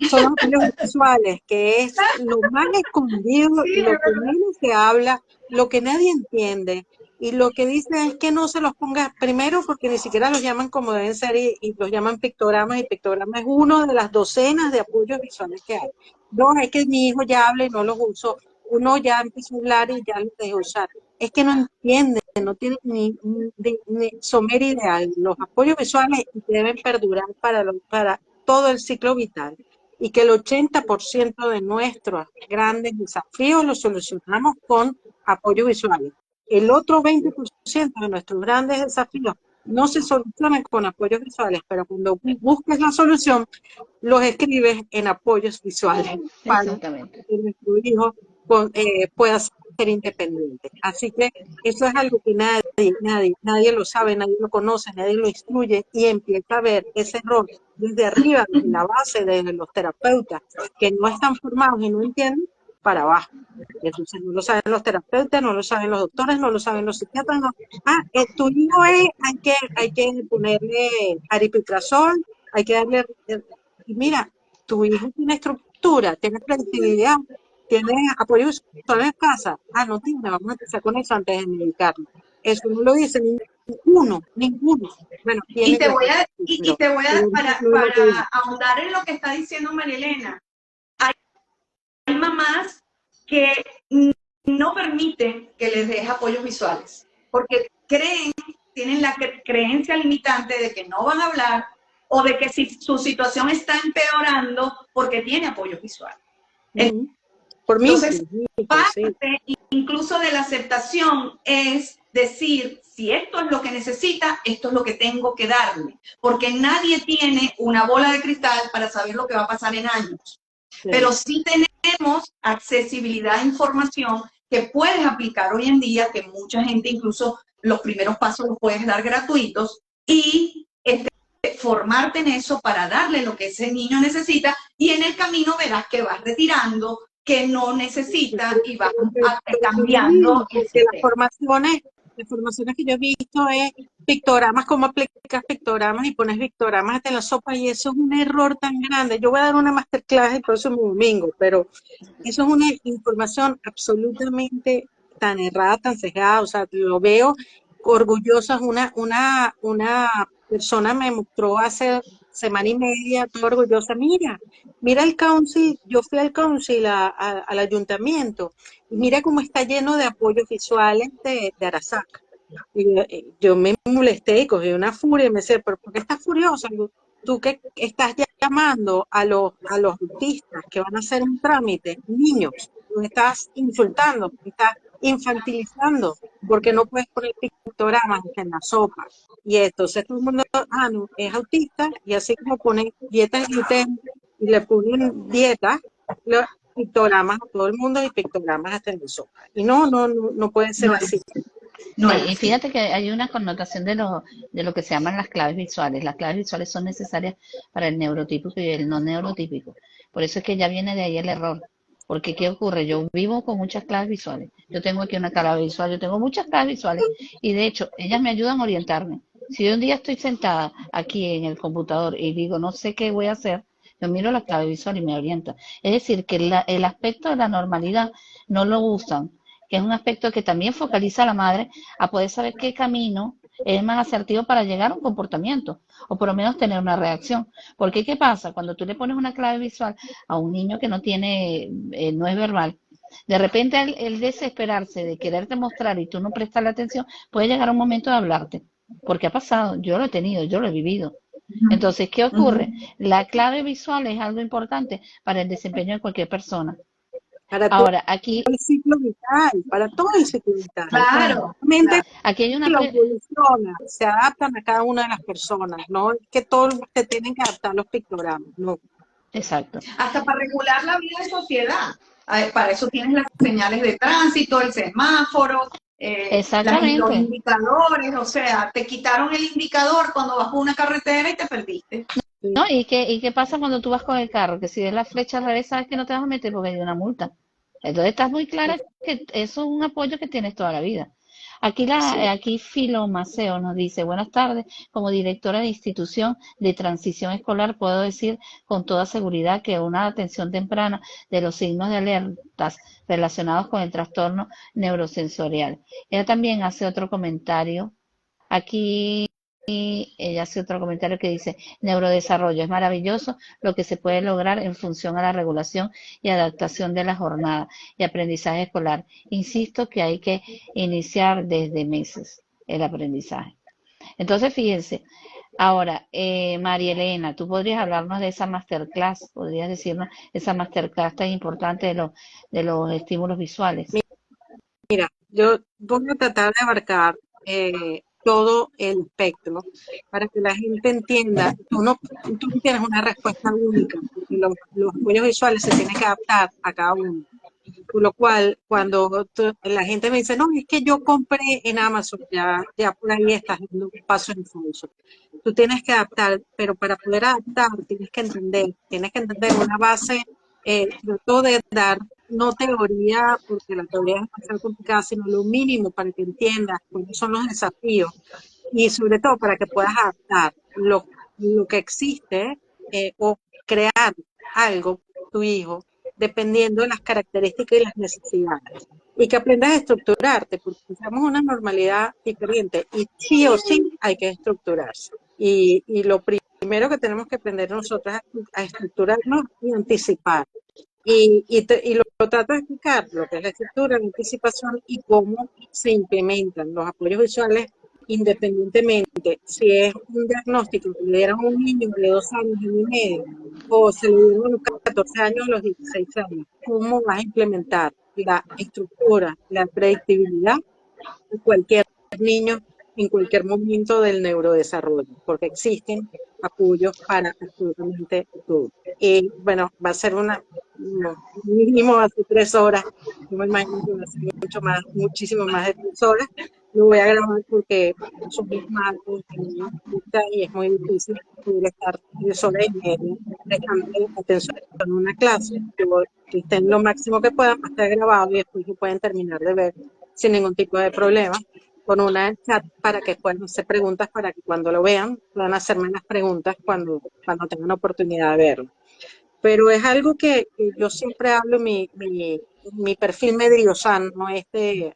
son los apoyos visuales, que es lo más escondido, Sí, lo que menos se habla, lo que nadie entiende. Y lo que dicen es que no se los pongas primero porque ni siquiera los llaman como deben ser y los llaman pictogramas, y pictograma es uno de las docenas de apoyos visuales que hay. No, es que mi hijo ya habla y no los uso. Uno ya empezó a hablar y ya los dejó usar. Es que no entienden, no tienen ni somera idea. Los apoyos visuales deben perdurar para todo el ciclo vital y que el 80% de nuestros grandes desafíos los solucionamos con apoyos visuales. El otro 20% de nuestros grandes desafíos no se solucionan con apoyos visuales, pero cuando busques la solución, los escribes en apoyos visuales para que nuestro hijo pueda ser independiente. Así que eso es algo que nadie lo sabe, nadie lo conoce, nadie lo instruye y empieza a ver ese error desde arriba, desde la base, desde los terapeutas que no están formados y no entienden, para abajo. Entonces no lo saben los terapeutas, no lo saben los doctores, no lo saben los psiquiatras. No. Tu hijo hay que ponerle aripiprazol, hay que darle... Y mira, tu hijo tiene estructura, tiene flexibilidad, tiene apoyo visual en casa. No tiene, vamos a empezar con eso antes de medicarlo. Eso no lo dice ninguno. Bueno, y te voy a para ahondar en lo que está diciendo María Elena. Hay mamás que no permiten que les des apoyos visuales, porque tienen la creencia limitante de que no van a hablar o de que si su situación está empeorando porque tiene apoyos visuales. Por mí, entonces, parte incluso de la aceptación es decir, si esto es lo que necesita, esto es lo que tengo que darle, porque nadie tiene una bola de cristal para saber lo que va a pasar en años. Sí. Pero sí tenemos accesibilidad a información que puedes aplicar hoy en día, que mucha gente incluso los primeros pasos los puedes dar gratuitos y formarte en eso para darle lo que ese niño necesita y en el camino verás que vas retirando, que no necesita y vas cambiando. Las formaciones que yo he visto es pictogramas, cómo aplicas pictogramas y pones pictogramas hasta en la sopa y eso es un error tan grande. Yo voy a dar una masterclass el próximo domingo, pero eso es una información absolutamente tan errada, tan sesgada, o sea, lo veo orgullosa. Una persona me mostró hace semana y media, toda orgullosa, mira el council, yo fui al council, al ayuntamiento, y mira cómo está lleno de apoyos visuales de Arasaka. Y yo me molesté y cogí una furia y me decía, ¿pero por qué estás furiosa? Tú que estás llamando a los autistas que van a hacer un trámite, niños, los estás insultando, estás infantilizando, porque no puedes poner pictogramas en la sopa. Y entonces todo el mundo, no, es autista, y así como ponen dieta de gluten y le ponen dieta, los pictogramas a todo el mundo y pictogramas hasta en la sopa. Y no puede ser así. No, y fíjate que hay una connotación de lo que se llaman las claves visuales. Las claves visuales son necesarias para el neurotípico y el no neurotípico. Por eso es que ya viene de ahí el error. Porque ¿qué ocurre? Yo vivo con muchas claves visuales. Yo tengo aquí una clave visual, yo tengo muchas claves visuales y de hecho ellas me ayudan a orientarme. Si yo un día estoy sentada aquí en el computador y digo, no sé qué voy a hacer, yo miro la clave visual y me orienta. Es decir, que el aspecto de la normalidad no lo usan, que es un aspecto que también focaliza a la madre a poder saber qué camino es más asertivo para llegar a un comportamiento o por lo menos tener una reacción. Porque ¿qué pasa? Cuando tú le pones una clave visual a un niño que no tiene, no es verbal, de repente el desesperarse de quererte mostrar y tú no prestar la atención, puede llegar a un momento de hablarte. Porque ha pasado, yo lo he tenido, yo lo he vivido. Entonces, ¿qué ocurre? Ujú. La clave visual es algo importante para el desempeño de cualquier persona. Para todo Ahora, aquí, el ciclo vital, para todo el ciclo vital. Claro, Realmente claro. aquí hay una lo evoluciona, se adaptan a cada una de las personas, no es que todos se tienen que adaptar a los pictogramas, no. exacto, Hasta para regular la vida en sociedad. Para eso tienes las señales de tránsito, el semáforo, los exactamente. indicadores, o sea, te quitaron el indicador cuando vas por una carretera y te perdiste. Sí, ¿No? ¿Y qué pasa cuando tú vas con el carro? Que si ves la flecha al revés, sabes que no te vas a meter porque hay una multa. Entonces estás muy clara que eso es un apoyo que tienes toda la vida. sí. Aquí Filo Maceo nos dice, buenas tardes, como directora de institución de transición escolar, puedo decir con toda seguridad que una atención temprana de los signos de alertas relacionados con el trastorno neurosensorial. Ella también hace otro comentario. Aquí ella hace otro comentario que dice, neurodesarrollo es maravilloso lo que se puede lograr en función a la regulación y adaptación de la jornada y aprendizaje escolar. Insisto que hay que iniciar desde meses el aprendizaje. Entonces, fíjense, ahora, María Elena, tú podrías hablarnos de esa masterclass, podrías decirnos esa masterclass tan importante de los estímulos visuales. Mira, yo voy a tratar de abarcar todo el espectro para que la gente entienda. Tú no tienes una respuesta única, porque los apoyos visuales se tienen que adaptar a cada uno. Por lo cual, cuando la gente me dice, no, es que yo compré en Amazon, ya por ahí estás dando un paso en falso. Tú tienes que adaptar, pero para poder adaptar tienes que entender una base, trato de dar, no teoría, porque la teoría es demasiado complicada, sino lo mínimo para que entiendas cuáles son los desafíos y sobre todo para que puedas adaptar lo que existe o crear algo, tu hijo, dependiendo de las características y las necesidades. Y que aprendas a estructurarte, porque tenemos una normalidad diferente y sí o sí hay que estructurarse. Y lo primero que tenemos que aprender nosotros a estructurarnos y anticipar. Y lo trato de explicar, lo que es la estructura, la anticipación y cómo se implementan los apoyos visuales independientemente si es un diagnóstico que le dieron a un niño de 2 años y medio o se le dieron a los 14 años a los 16 años. ¿Cómo vas a implementar la estructura, la predictibilidad de cualquier niño en cualquier momento del neurodesarrollo? Porque existen apoyos para absolutamente todo. Y bueno, va a ser mínimo va a ser 3 horas. Yo me imagino que va a ser muchísimo más de 3 horas. Lo voy a grabar porque son mis marcos y es muy difícil poder estar 3 horas y media prestando atención en una clase. Que estén lo máximo que puedan, va a estar grabado y después lo pueden terminar de ver sin ningún tipo de problema con una chat para que puedan hacer preguntas para que cuando lo vean puedan hacerme las preguntas cuando tengan oportunidad de verlo. Pero es algo que yo siempre hablo, mi perfil Medriosan, no en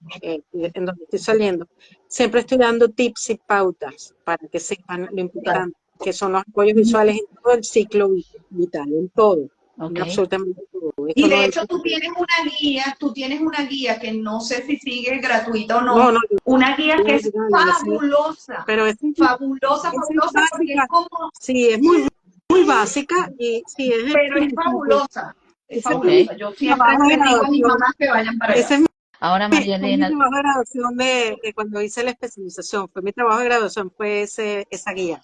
donde estoy saliendo, siempre estoy dando tips y pautas para que sepan lo Claro. importante que son los apoyos visuales en todo el ciclo vital, en todo, ¿Ok? en absolutamente todo. Esto Y no de es, hecho tú tienes una guía que no sé si sigue gratuita o no, no, no, una guía que es ese- fabulosa, pero fabulosa, esa es fabulosa porque es básica, como, sí, es muy básica y sí, es el pero es principio. fabulosa, es Ese es Ok. fabulosa. Yo mi siempre trabajo de les digo a mis graduación, mamás que vayan para allá. ese es Ahora, María fue mi Elena, trabajo de graduación de cuando hice la especialización, fue mi trabajo de graduación, fue esa guía.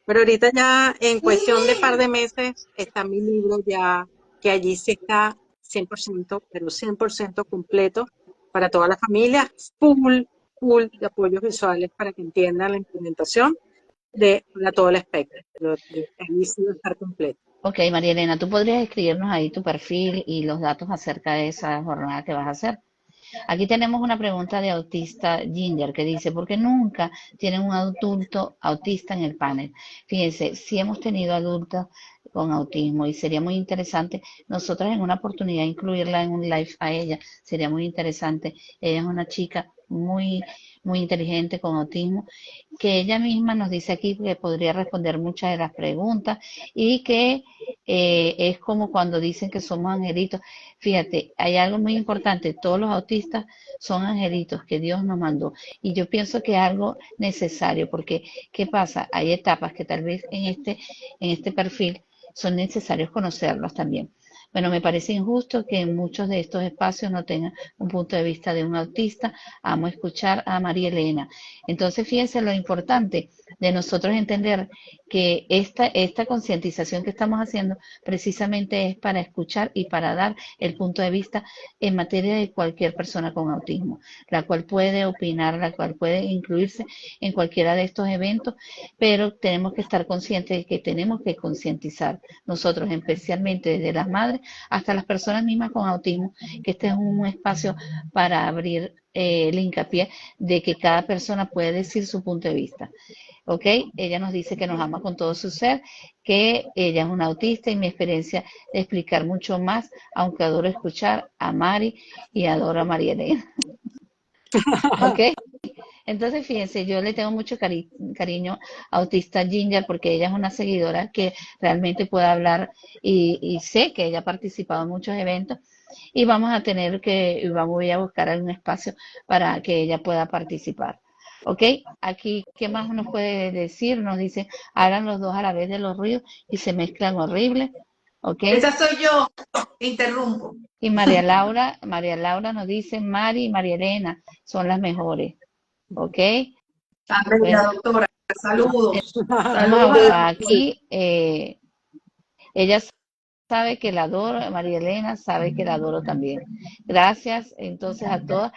Pero ahorita ya en cuestión de par de meses está mi libro ya, que allí sí está 100%, pero 100% completo para todas las familias, full de apoyos visuales para que entiendan la implementación para todo el espectro. Allí sí va a estar completo. ok, María Elena, tú podrías escribirnos ahí tu perfil y los datos acerca de esa jornada que vas a hacer. Aquí tenemos una pregunta de autista Ginger que dice, ¿por qué nunca tienen un adulto autista en el panel? Fíjense, sí hemos tenido adultos con autismo y sería muy interesante nosotras en una oportunidad incluirla en un live a ella, sería muy interesante. Ella es una chica muy inteligente con autismo, que ella misma nos dice aquí que podría responder muchas de las preguntas y que es como cuando dicen que somos angelitos. Fíjate, hay algo muy importante, todos los autistas son angelitos que Dios nos mandó y yo pienso que es algo necesario porque, ¿qué pasa? Hay etapas que tal vez en este perfil son necesarios conocerlos también. Bueno, me parece injusto que en muchos de estos espacios no tengan un punto de vista de un autista. Amo escuchar a María Elena. Entonces, fíjense lo importante de nosotros entender que esta concientización que estamos haciendo precisamente es para escuchar y para dar el punto de vista en materia de cualquier persona con autismo, la cual puede opinar, la cual puede incluirse en cualquiera de estos eventos, pero tenemos que estar conscientes de que tenemos que concientizar nosotros, especialmente desde las madres hasta las personas mismas con autismo, que este es un espacio para abrir el hincapié de que cada persona puede decir su punto de vista. ¿Ok? Ella nos dice que nos ama con todo su ser, que ella es una autista y mi experiencia de explicar mucho más, aunque adoro escuchar a Mari y adoro a María Elena. ¿Ok? Entonces, fíjense, yo le tengo mucho cariño a Autista Ginger porque ella es una seguidora que realmente puede hablar y sé que ella ha participado en muchos eventos y voy a buscar algún espacio para que ella pueda participar. ¿Ok? Aquí, ¿qué más nos puede decir? Nos dice, hagan los dos a la vez de los ruidos y se mezclan horrible. ¿Ok? Esa soy yo, interrumpo. Y María Laura nos dice, Mari y María Elena son las mejores. ¿Ok? Bella Bueno, doctora, saludos. vamos Saludos a aquí. Ella sabe que la adoro, María Elena sabe que la adoro también. Gracias entonces a todas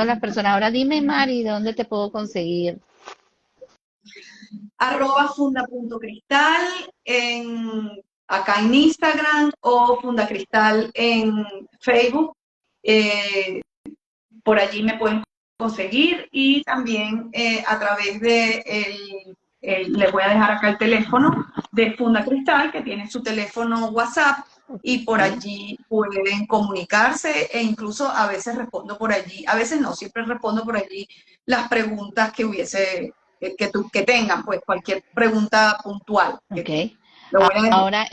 las personas. Ahora dime, Mari, ¿de dónde te puedo conseguir? @funda.cristal acá en Instagram o Fundacristal en Facebook. Por allí me pueden conseguir y también a través de les voy a dejar acá el teléfono de Funda Cristal, que tiene su teléfono WhatsApp, y por allí pueden comunicarse e incluso a veces respondo por allí, a veces no, siempre respondo por allí las preguntas que tengan, pues cualquier pregunta puntual. Ok. Lo voy a dejar. Ahora,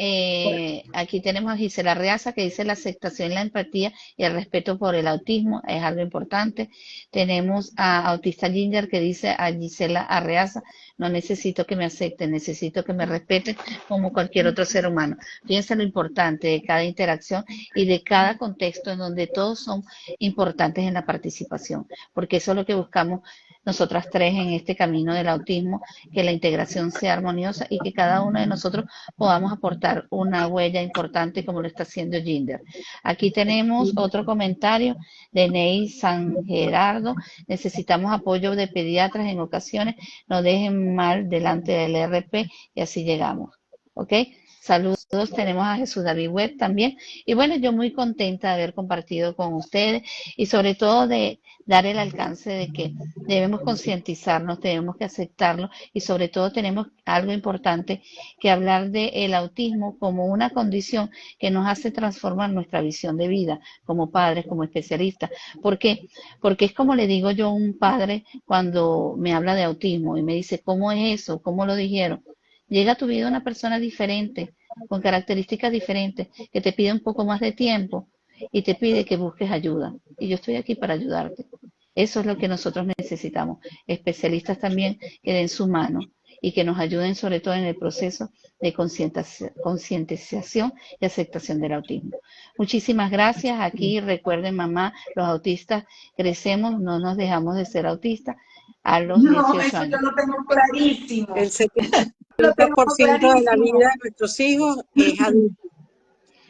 aquí tenemos a Gisela Arreaza que dice la aceptación, la empatía y el respeto por el autismo es algo importante. Tenemos a Autista Ginger que dice a Gisela Arreaza, no necesito que me acepten, necesito que me respeten como cualquier otro ser humano. Fíjense lo importante de cada interacción y de cada contexto en donde todos son importantes en la participación, porque eso es lo que buscamos nosotras tres en este camino del autismo, que la integración sea armoniosa y que cada uno de nosotros podamos aportar una huella importante como lo está haciendo Ginger. Aquí tenemos otro comentario de Ney San Gerardo. Necesitamos apoyo de pediatras en ocasiones, no dejen mal delante del RP y así llegamos. ¿Ok? Saludos, tenemos a Jesús David Webb también. Y bueno, yo muy contenta de haber compartido con ustedes y sobre todo de dar el alcance de que debemos concientizarnos, tenemos que aceptarlo y sobre todo tenemos algo importante que hablar del autismo como una condición que nos hace transformar nuestra visión de vida como padres, como especialistas. ¿Por qué? Porque es como le digo yo a un padre cuando me habla de autismo y me dice, ¿cómo es eso? ¿Cómo lo dijeron? Llega a tu vida una persona diferente, con características diferentes, que te pide un poco más de tiempo y te pide que busques ayuda. Y yo estoy aquí para ayudarte. Eso es lo que nosotros necesitamos. Especialistas también que den su mano y que nos ayuden sobre todo en el proceso de concientización y aceptación del autismo. Muchísimas gracias. Aquí recuerden, mamá, los autistas crecemos, no nos dejamos de ser autistas a los 18 eso años. yo lo tengo clarísimo. El 70% de la vida de nuestros hijos es adulto.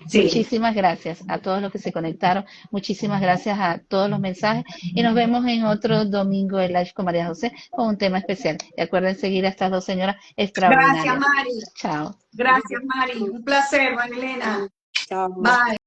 Sí. Muchísimas gracias a todos los que se conectaron. Muchísimas gracias a todos los mensajes. Y nos vemos en otro domingo de Live con María José con un tema especial. Recuerden seguir a estas dos señoras extraordinarias. Gracias, Mari. Chao. Gracias, Mari. Un placer, Marilena. Chao. Bye.